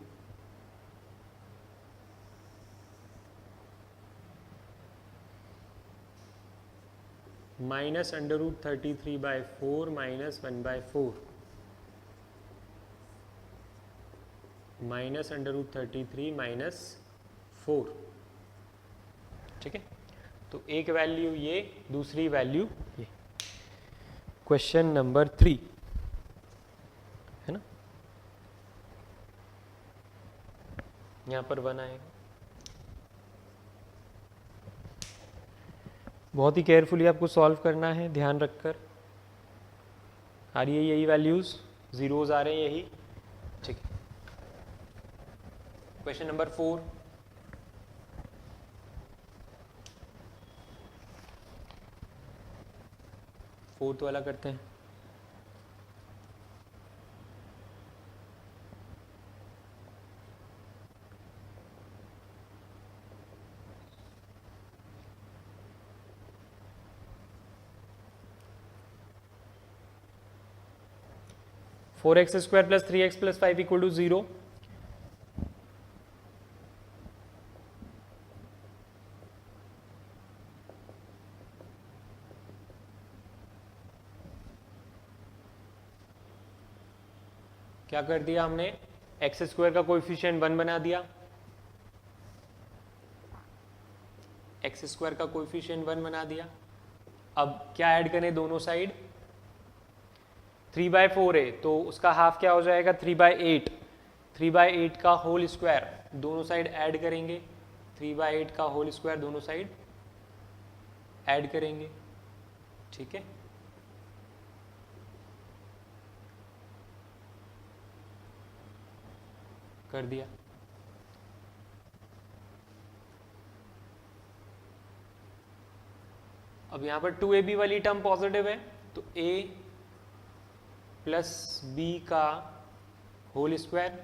minus √33/4 minus 1/4 minus √33 - 4। ठीक है, तो एक वैल्यू ये, दूसरी वैल्यू ये। क्वेश्चन नंबर 3 है ना, यहाँ पर 1 आएगा। बहुत ही केयरफुली आपको सॉल्व करना है, ध्यान रखकर। आ रही है यही वैल्यूज, जीरोज आ रहे हैं यही। ठीक है, क्वेश्चन नंबर 4, फोर्थ वाला करते हैं। Four x square plus 3x plus 5 equal to 0। क्या कर दिया हमने, एक्स स्क्वायर का कोएफिशिएंट 1 बना दिया, एक्स स्क्वायर का कोएफिशिएंट 1 बना दिया। अब क्या ऐड करें दोनों साइड, 3/4 है तो उसका हाफ क्या हो जाएगा 3/8, 3/8 का होल स्क्वायर दोनों साइड ऐड करेंगे, 3/8 का होल स्क्वायर दोनों साइड ऐड करेंगे। ठीक है, कर दिया। अब यहाँ पर 2ab वाली टर्म पॉजिटिव है तो a प्लस बी का होल स्क्वायर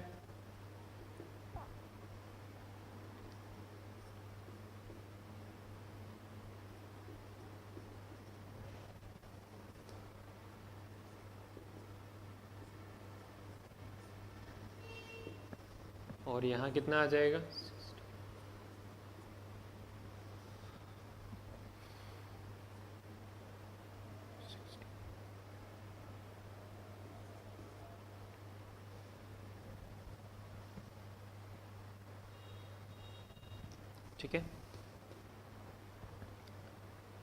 और यहाँ कितना आ जाएगा, ठीक है।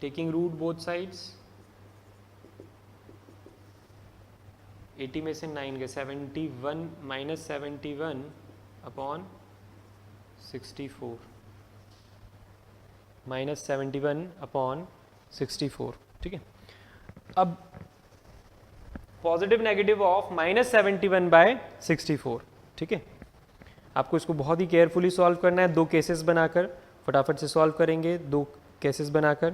टेकिंग रूट बोथ साइड्स, 80 में से 9 गए, 71 माइनस 71 अपॉन 64 माइनस 71 अपॉन 64, ठीक है। अब positive negative of minus 71 by 64, ठीक है। आपको इसको बहुत ही केयरफुली सॉल्व करना है, दो केसेस बनाकर फटाफट से सॉल्व करेंगे, दो केसेस बनाकर।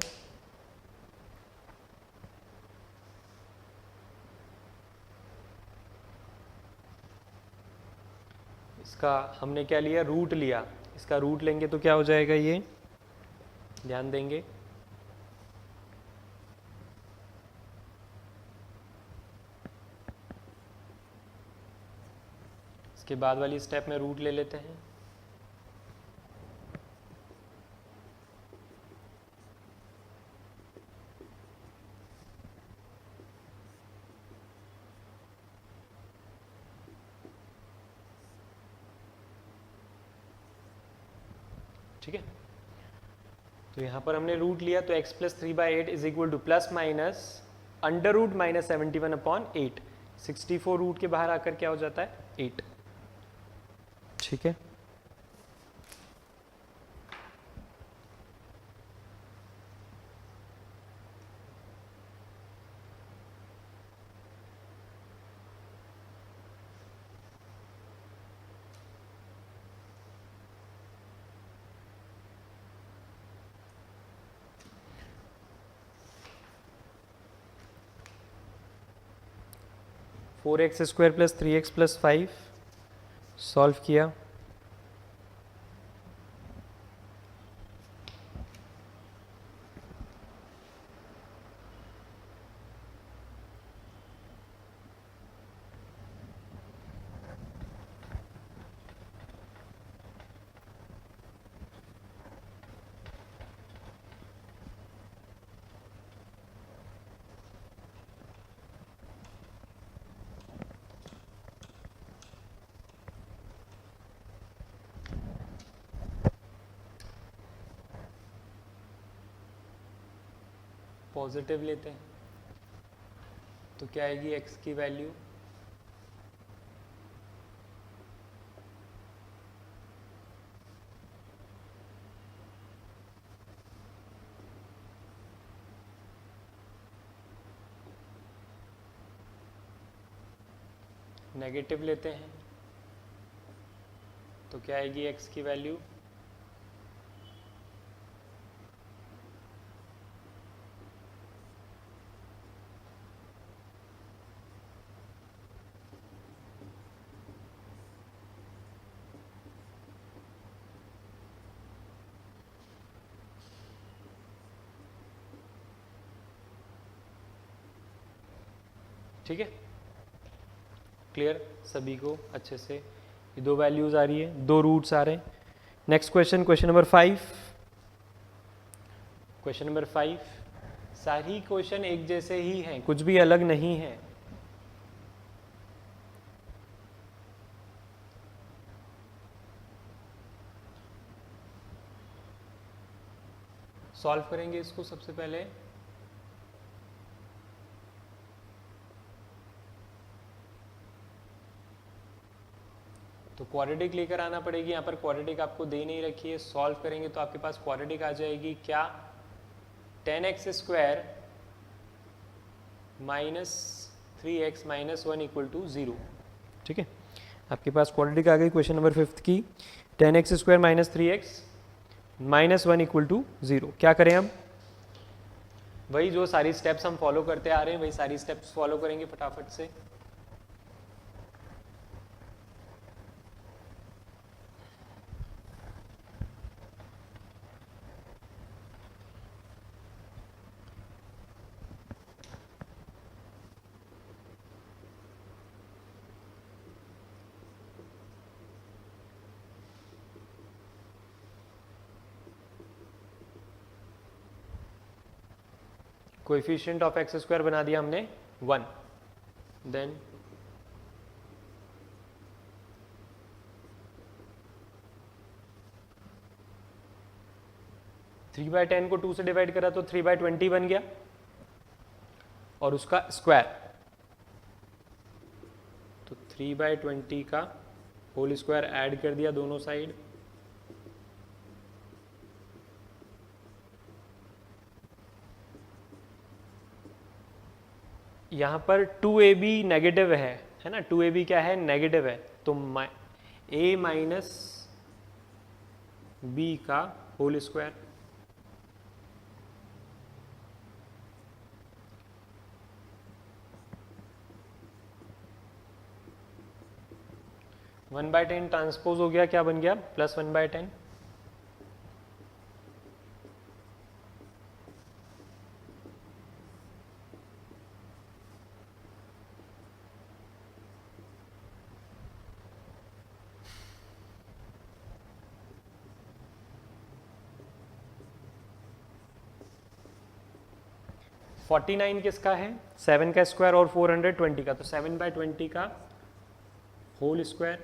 इसका हमने क्या लिया, रूट लिया, इसका रूट लेंगे तो क्या हो जाएगा, ये ध्यान देंगे। इसके बाद वाली स्टेप में रूट ले लेते हैं। ठीक है, तो यहाँ पर हमने रूट लिया तो x प्लस 3/8 is equal to plus minus under root minus 71 upon 8। 64 root के बाहर आकर क्या हो जाता है, 8, ठीक है। Four x square plus 3x plus 5 solve किया, पॉजिटिव लेते हैं तो क्या आएगी x की वैल्यू, नेगेटिव लेते हैं तो क्या आएगी x की वैल्यू, ठीक है। क्लियर सभी को अच्छे से, ये दो वैल्यूज आ रही है, दो रूट्स आ रहे हैं। Next question, question number 5। Question number 5, सारी क्वेश्चन एक जैसे ही हैं, कुछ भी अलग नहीं है। सॉल्व करेंगे इसको सबसे पहले। तो क्वाड्रेटिक लेकर आना पड़ेगी, यहाँ पर क्वाड्रेटिक आपको दे नहीं रखी है, सॉल्व करेंगे तो आपके पास क्वाड्रेटिक आ जाएगी क्या, 10x square minus 3x minus 1 equal to 0, ठीक है। आपके पास क्वाड्रेटिक आ गई क्वेश्चन नंबर 5 की। 10x² minus 3x minus 1 equal to 0। क्या करें अब? वही जो सारी स्टेप्स हम फॉलो करते आ रहे हैं वही सारी स्टेप्स फॉलो करेंगे फटाफट से। कोएफिशिएंट ऑफ x² बना दिया हमने 1। देन थ्री बाई 10 को 2 से डिवाइड करा तो 3/20 बन गया और उसका स्क्वायर, तो 3/20 का होल स्क्वायर ऐड कर दिया दोनों साइड। यहाँ पर 2ab नेगेटिव है ना, 2ab क्या है? नेगेटिव है, तो a माइनस b का whole square. One by 10 transpose हो गया, क्या बन गया? प्लस 1/10। फोर्टी 49 किसका है? 7 का स्क्वायर और 420 का, तो 7/20 का whole square,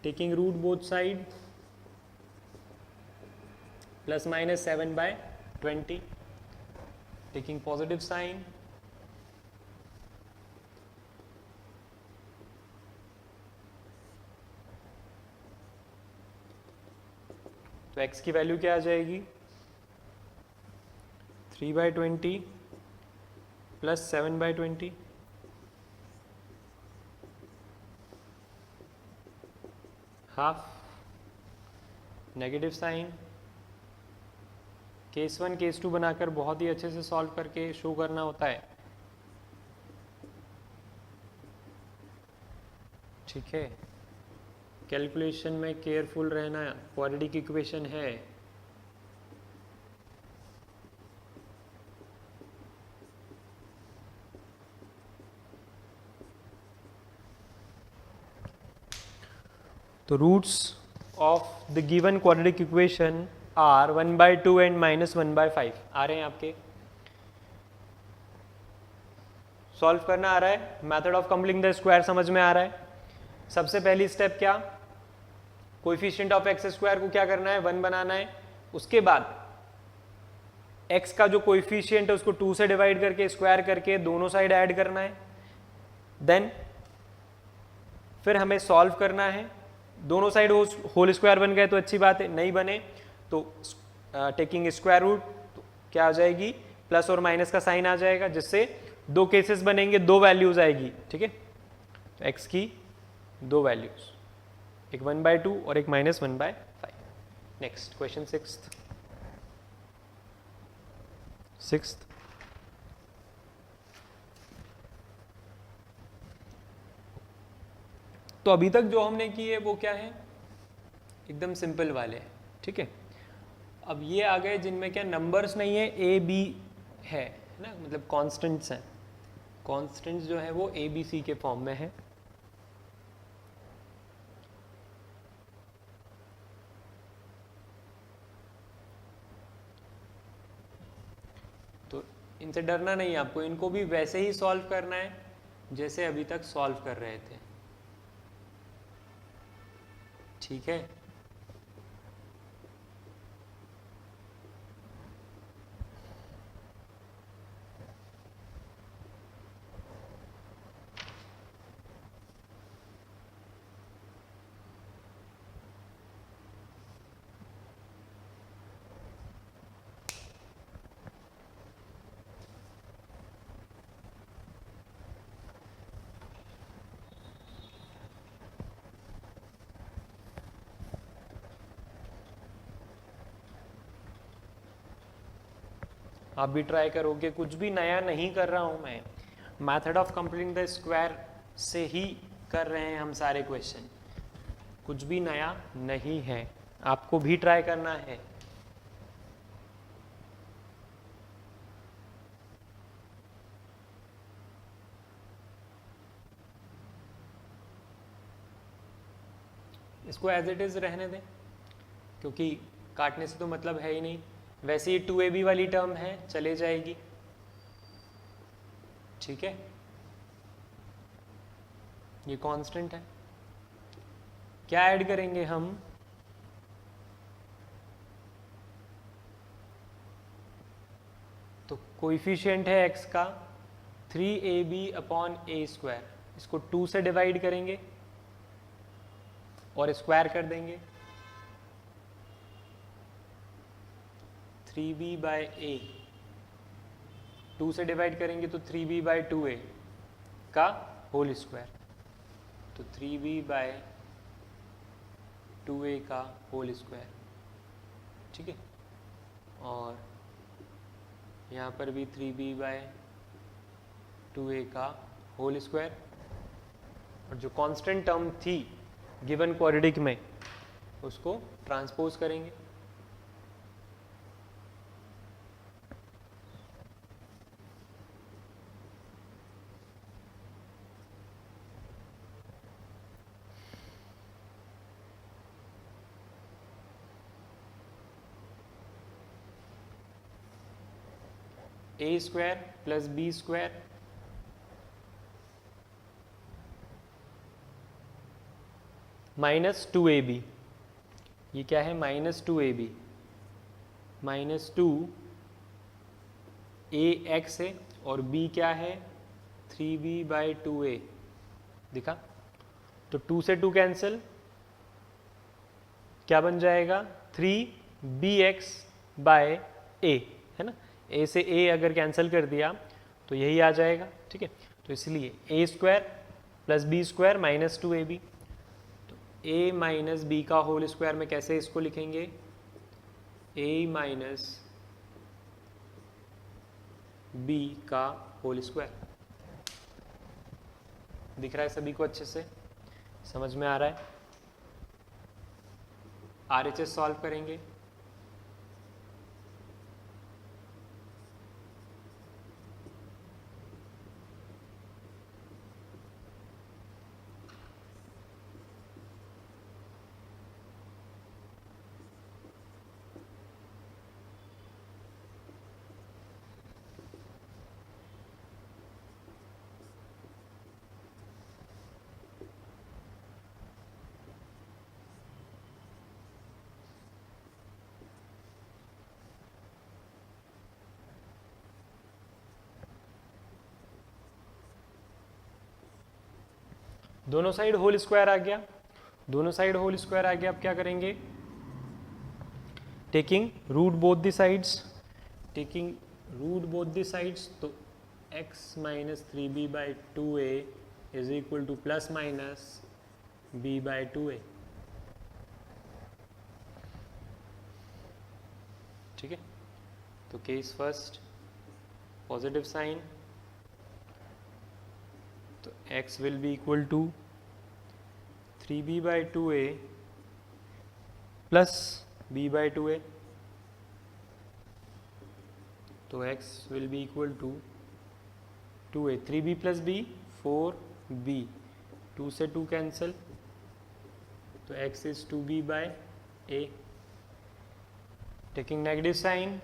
taking root both side, plus minus 7/20, taking positive sign, तो x की वैल्यू क्या आ जाएगी? 3/20 प्लस 7/20, half, negative sign. Case 1 case 2 बनाकर बहुत ही अच्छे से सॉल्व करके शो करना होता है, ठीक है। कैलकुलेशन में केयरफुल रहना, क्वाड्रेटिक इक्वेशन है। तो roots of the given quadratic equation are 1/2 and -1/5 आ रहे हैं आपके। सॉल्व करना आ रहा है, method of completing the square समझ में आ रहा है। सबसे पहली स्टेप क्या? कोएफिशिएंट ऑफ x² को क्या करना है? 1 बनाना है। उसके बाद x का जो कोएफिशिएंट है उसको 2 से डिवाइड करके स्क्वायर करके दोनों साइड ऐड करना है। देन फिर हमें सॉल्व करना है। दोनों साइड होल स्क्वायर बन गए तो अच्छी बात है, नहीं बने तो टेकिंग स्क्वायर रूट, तो क्या आ जाएगी? प्लस और माइनस का साइन आ जाएगा, जिससे दो केसेस बनेंगे, दो वैल्यूज आएगी, ठीक है। तो x की दो वैल्यूज, एक 1/2 और एक -1/5। Next question sixth. तो अभी तक जो हमने की है वो क्या है? एकदम सिंपल वाले, ठीक है। अब ये आ गए जिनमें क्या नंबर्स नहीं है, ए बी है ना, मतलब कॉन्स्टेंट्स हैं। कॉन्स्टेंट्स जो है वो ए बी सी के फॉर्म में है। तो इनसे डरना नहीं है आपको, इनको भी वैसे ही सॉल्व करना है जैसे अभी तक सॉल्व कर रहे थे, ठीक है। आप भी ट्राई करोगे, कुछ भी नया नहीं कर रहा हूँ मैं, method of completing the square से ही कर रहे हैं हम सारे क्वेश्चन, कुछ भी नया नहीं है, आपको भी ट्राई करना है। इसको एज इट इज रहने दें, क्योंकि काटने से तो मतलब है ही नहीं, वैसे ही 2ab वाली टर्म है, चले जाएगी, ठीक है, ये कांस्टेंट है। क्या ऐड करेंगे हम, तो कोएफिशिएंट है x का 3ab/a², इसको 2 से डिवाइड करेंगे और स्क्वायर कर देंगे, 3b/a, 2 से डिवाइड करेंगे तो 3b/2a का होल स्क्वायर, तो 3b/2a का होल स्क्वायर, ठीक है, और यहाँ पर भी 3b/2a का होल स्क्वायर, और जो कांस्टेंट टर्म थी गिवन क्वाड्रेटिक में उसको ट्रांसपोज करेंगे, a² + b² -2ab, ये क्या है, -2ab, -2ax है, और b क्या है, 3b/2a, दिखा, तो 2 से 2 कैंसिल, क्या बन जाएगा, 3bx/a, है ना, a से a अगर कैंसिल कर दिया तो यही आ जाएगा, ठीक है, तो इसलिए a² + b² -2ab, तो a - b का होल स्क्वायर में कैसे इसको लिखेंगे, a - b का होल स्क्वायर, दिख रहा है सभी को, अच्छे से समझ में आ रहा है। RHS सॉल्व करेंगे, दोनों साइड होल स्क्वायर आ गया, दोनों साइड होल स्क्वायर आ गया, अब क्या करेंगे, taking root both the sides, taking root both the sides, तो x - 3b/2a is equal to ± b/2a, ठीक है, तो केस फर्स्ट पॉजिटिव साइन, तो x will be equal to 3b/2a plus b/2a, तो x will be equal to 2a, 3b + b 4b, 2 से 2 cancel, तो x is 2b/a, taking negative sign,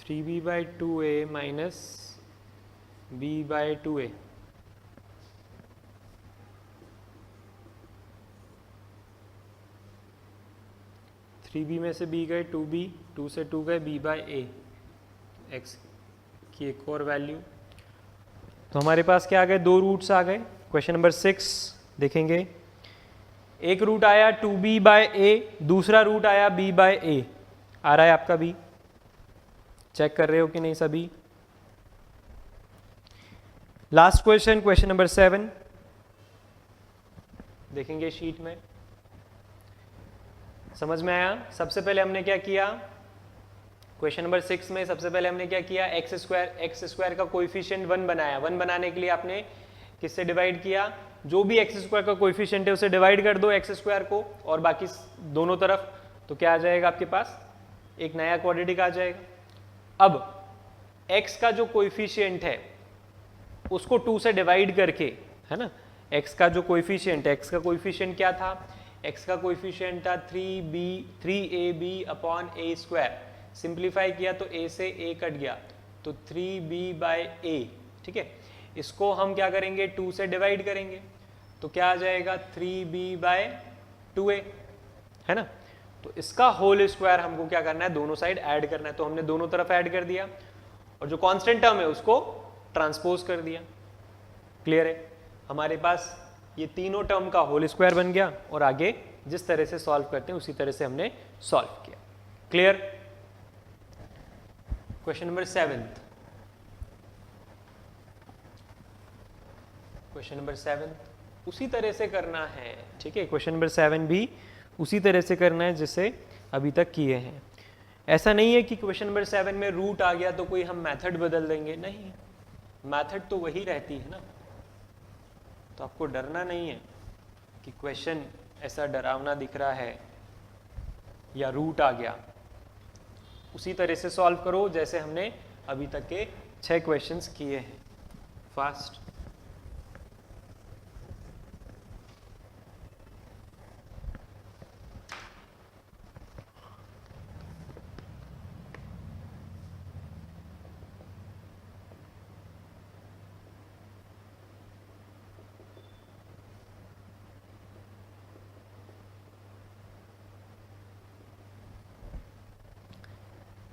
(3b/2a - b/2a), 3b में से b गए 2b, 2 से 2 गए b/a, x की एक और वैल्यू, तो हमारे पास क्या आ गए, 2 रूट्स आ गए। क्वेश्चन नंबर 6 देखेंगे, एक रूट आया 2b/a, दूसरा रूट आया b/a, आ रहा है आपका b, चेक कर रहे हो कि नहीं सभी, लास्ट क्वेश्चन, क्वेश्चन नंबर 7 देखेंगे शीट में। समझ में आया? सबसे पहले हमने क्या किया, क्वेश्चन नंबर 6 में सबसे पहले हमने क्या किया, एक्स स्क्वायर का कोएफिशिएंट 1 बनाया। 1 बनाने के लिए आपने किससे डिवाइड किया, जो भी एक्स स्क्वायर का कोएफिशिएंट है उसे डिवाइड कर दो एक्स स्क्वायर को और बाकी दोनों तरफ, तो क्या आ जाएगा आपके पास, एक नया क्वाड्रेटिक आ जाएगा। अब x का जो कोएफिशिएंट है उसको 2 से डिवाइड करके, है ना, x का जो कोएफिशिएंट है, x का कोएफिशिएंट क्या था, x का कोएफिशिएंट था 3ab upon a square. Simplify किया तो a से a कट गया तो 3b/a, ठीक है। इसको हम क्या करेंगे, 2 से डिवाइड करेंगे तो क्या आ जाएगा 3b/2a, है ना। तो इसका होल स्क्वायर हमको क्या करना है, दोनों साइड ऐड करना है। तो हमने दोनों तरफ ऐड कर दिया और जो कांस्टेंट टर्म है उसको ट्रांसपोज कर दिया। क्लियर है? हमारे पास ये तीनों टर्म का होल स्क्वायर बन गया और आगे जिस तरह से सॉल्व करते हैं उसी तरह से हमने सॉल्व किया। Clear? Question number 7, question number 7 उसी तरह से करना है, ठीक है। क्वेश्चन नंबर 7 भी उसी तरह से करना है जैसे अभी तक किए हैं। ऐसा नहीं है कि क्वेश्चन नंबर 7 में रूट आ गया तो कोई हम मेथड बदल देंगे, नहीं, मेथड तो वही रहती है ना। तो आपको डरना नहीं है कि क्वेश्चन ऐसा डरावना दिख रहा है या रूट आ गया, उसी तरह से सॉल्व करो जैसे हमने अभी तक के 6 क्वेश्चंस किए हैं। Fast.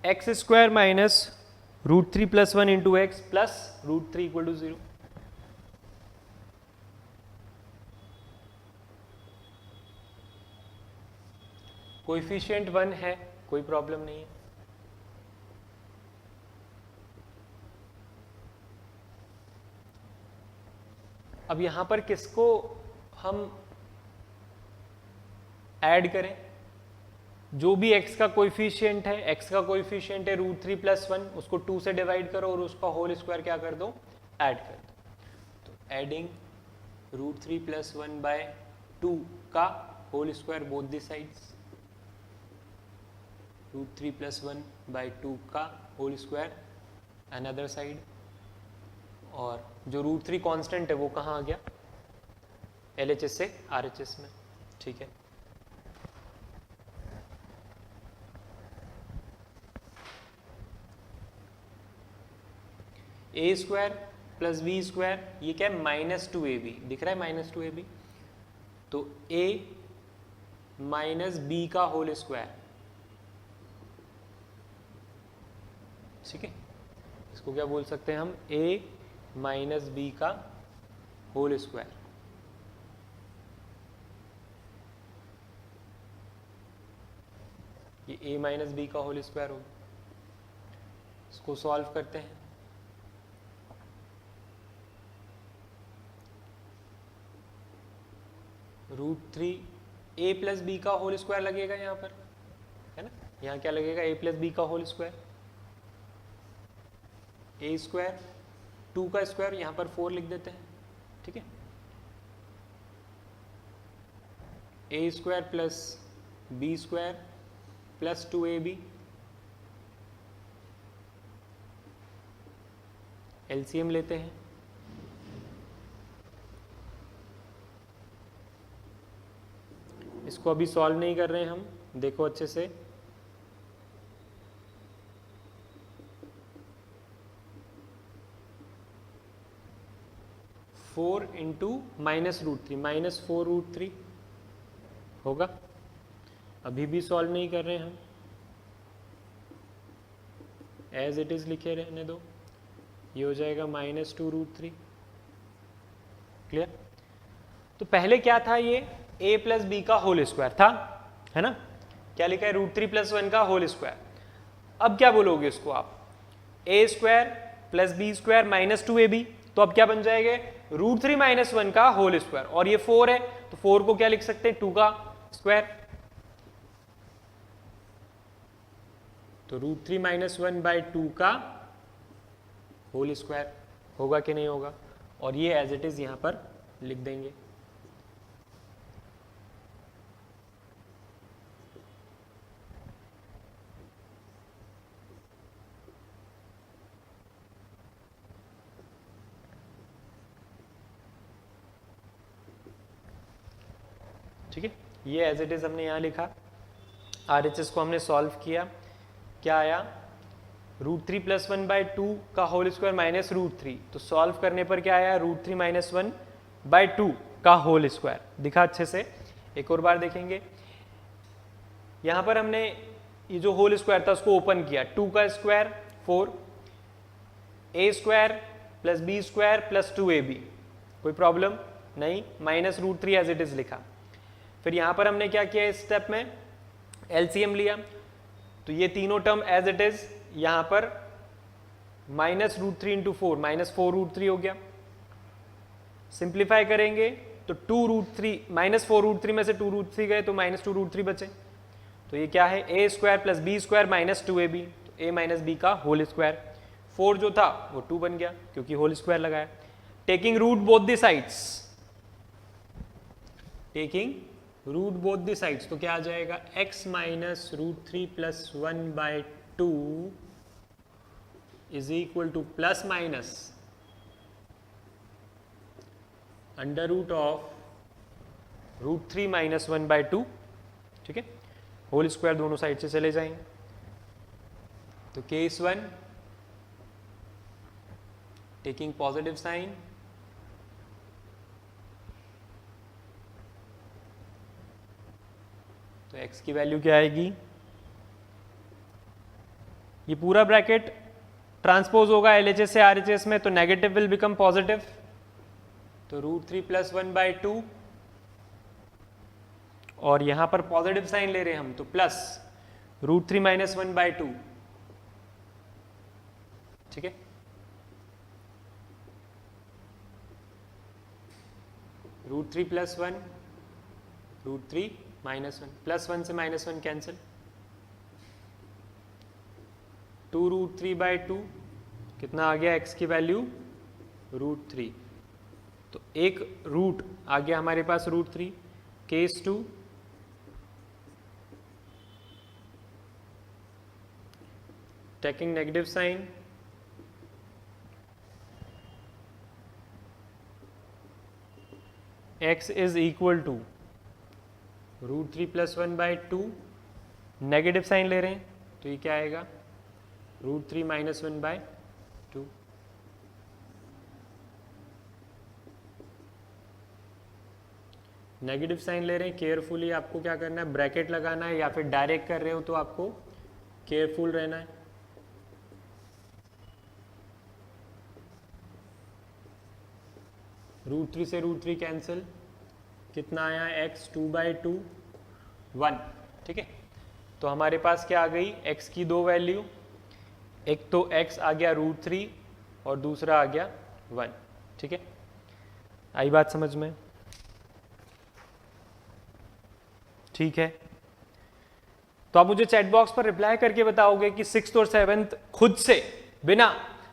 X square minus √3 + 1 × x plus √3 = 0। Coefficient 1 है, कोई प्रॉब्लम नहीं है। अब यहां पर किसको हम ऐड करें, जो भी x का कोएफिशिएंट है, x का कोएफिशिएंट है √3 + 1, उसको 2 से डिवाइड करो और उसका होल स्क्वायर क्या कर दो, ऐड कर दो। तो एडिंग √3 + 1/2 का whole square both the sides, √3 + 1/2 का होल स्क्वायर अनदर साइड, और जो √3 कांस्टेंट है वो कहाँ आ गया, LHS से RHS में, ठीक है। a square plus b square, ये क्या है, -2ab दिख रहा है, -2ab, तो a माइनस b का होल स्क्वायर, ठीक है। इसको क्या बोल सकते हैं हम, a माइनस b का होल स्क्वायर। ये a माइनस b का होल स्क्वायर होगा। इसको सॉल्व करते हैं। √3 a + b का होल स्क्वायर लगेगा यहाँ पर, है ना। यहाँ क्या लगेगा, a + b का होल स्क्वायर, a स्क्वायर 2 का स्क्वायर, यहाँ पर 4 लिख देते हैं, ठीक है। a square plus b square plus 2ab, LCM लेते हैं। इसको अभी सॉल्व नहीं कर रहे हैं हम, देखो अच्छे से। फोर इंटू -√3 -4√3 होगा। अभी भी सॉल्व नहीं कर रहे हैं हम, एज इट इज लिखे रहने दो। ये हो जाएगा -2√3। क्लियर? तो पहले क्या था, ये a + b का होल स्क्वायर था, है ना। क्या लिखा है, √3 + 1 का होल स्क्वायर। अब क्या बोलोगे इसको आप, a square plus b square -2ab, तो अब क्या बन जाएगा, √3 - 1 का होल स्क्वायर, और ये 4 है तो 4 को क्या लिख सकते हैं, 2 का स्क्वायर, तो √3 - 1/2 का होल स्क्वायर होगा कि नहीं होगा, और ये एज इट इज यहां पर लिख देंगे। ठीक है, ये एज इट इज हमने यहाँ लिखा। RHS को हमने सॉल्व किया, क्या आया, √3 + 1/2 का होल स्क्वायर माइनस √3, तो सॉल्व करने पर क्या आया, √3 - 1/2 का होल स्क्वायर। दिखा अच्छे से, एक और बार देखेंगे। यहाँ पर हमने ये जो होल स्क्वायर था उसको ओपन किया, 2 का स्क्वायर 4, a² + b² + 2ab, कोई प्रॉब्लम नहीं, माइनस √3 एज इट इज लिखा। फिर यहाँ पर हमने क्या किया, इस स्टेप में LCM लिया, तो ये तीनों टर्म एज इट इज यहाँ पर -√3 × 4 -4√3 हो गया। सिंप्लीफाई करेंगे तो 2√3 -4√3 में से 2√3 गए तो -2√3 बचे, तो ये क्या है, a² + b² - 2ab, तो a - b का होल स्क्वायर। 4 जो था वो 2 बन गया क्योंकि होल स्क्वायर लगाया। Taking root both the sides, taking root both the sides, तो क्या आ जाएगा, x - √3 + 1/2 is equal to plus minus √√3 - 1/2, ठीक है, होल स्क्वायर दोनों साइड से चले जाएंगे। तो केस 1 टेकिंग पॉजिटिव साइन, तो x की वैल्यू क्या आएगी, ये पूरा ब्रैकेट ट्रांसपोज होगा LHS से RHS में, तो नेगेटिव विल बिकम पॉजिटिव, तो √3 + 1/2, और यहां पर पॉजिटिव साइन ले रहे हैं हम, तो प्लस √3 - 1/2, ठीक है, √3 + 1, √3 - 1, +1 से -1 कैंसिल, 2√3/2 कितना आ गया, x की वैल्यू √3, तो एक रूट आ गया हमारे पास √3। Case 2 taking negative sign, x is equal to √3 + 1/2, negative sign ले रहे हैं तो ये क्या आएगा, √3 - 1/2, नेगेटिव साइन ले रहे हैं, केयरफुली आपको क्या करना है, ब्रैकेट लगाना है, या फिर डायरेक्ट कर रहे हो तो आपको केयरफुल रहना है। √3 से √3 कैंसिल, कितना आया, x 2/2 1, ठीक है, तो हमारे पास क्या आ गई, x की दो वैल्यू, एक तो x आ गया √3 और दूसरा आ गया 1, ठीक है, आई बात समझ में, ठीक है। तो आप मुझे चैट बॉक्स पर रिप्लाई करके बताओगे कि 6th और 7th खुद से बिना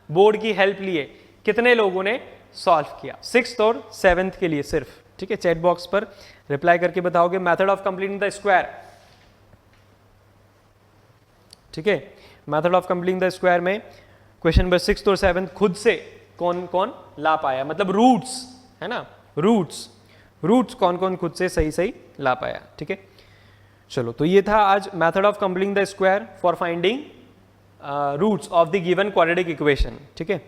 बोर्ड की हेल्प लिए कितने लोगों ने सॉल्व किया, 6th और 7th के लिए सिर्फ, ठीक है, चैट बॉक्स पर रिप्लाई करके बताओगे। Method of completing the square, ठीक है, method of completing the square में क्वेश्चन नंबर 6th और 7th खुद से कौन कौन ला पाया, मतलब रूट्स है ना, रूट्स कौन कौन खुद से सही सही ला पाया, ठीक है। चलो, तो ये था आज method of completing the square for finding roots of the given quadratic equation, ठीक है।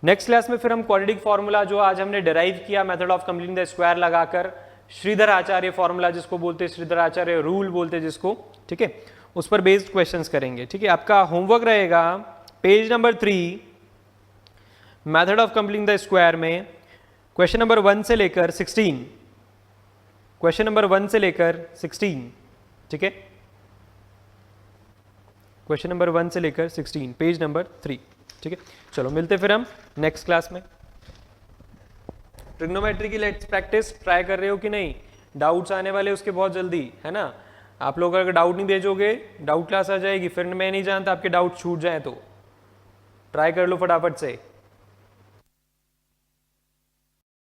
नेक्स्ट क्लास में फिर हम क्वाड्रेटिक फॉर्मूला जो आज हमने डिराइव किया method of completing the square लगाकर, श्रीधर आचार्य फॉर्मूला जिसको बोलते हैं, श्रीधर आचार्य रूल बोलते हैं जिसको, ठीक है, उस पर बेस्ड क्वेश्चंस करेंगे, ठीक है। आपका होमवर्क रहेगा page number 3 method of completing the square में क्वेश्चन नंबर 1 से लेकर 16, क्वेश्चन नंबर 1 से लेकर 16, ठीक है, क्वेश्चन नंबर 1 से लेकर 16, पेज नंबर 3, ठीक है। चलो मिलते फिर हम नेक्स्ट क्लास में। ट्रिग्नोमेट्री की लेट्स प्रैक्टिस ट्राई कर रहे हो कि नहीं? डाउट्स आने वाले उसके बहुत जल्दी, है ना? आप लोग अगर डाउट नहीं भेजोगे, डाउट क्लास आ जाएगी, फिर मैं नहीं जानता आपके डाउट छूट जाए, तो ट्राई कर लो फटाफट से।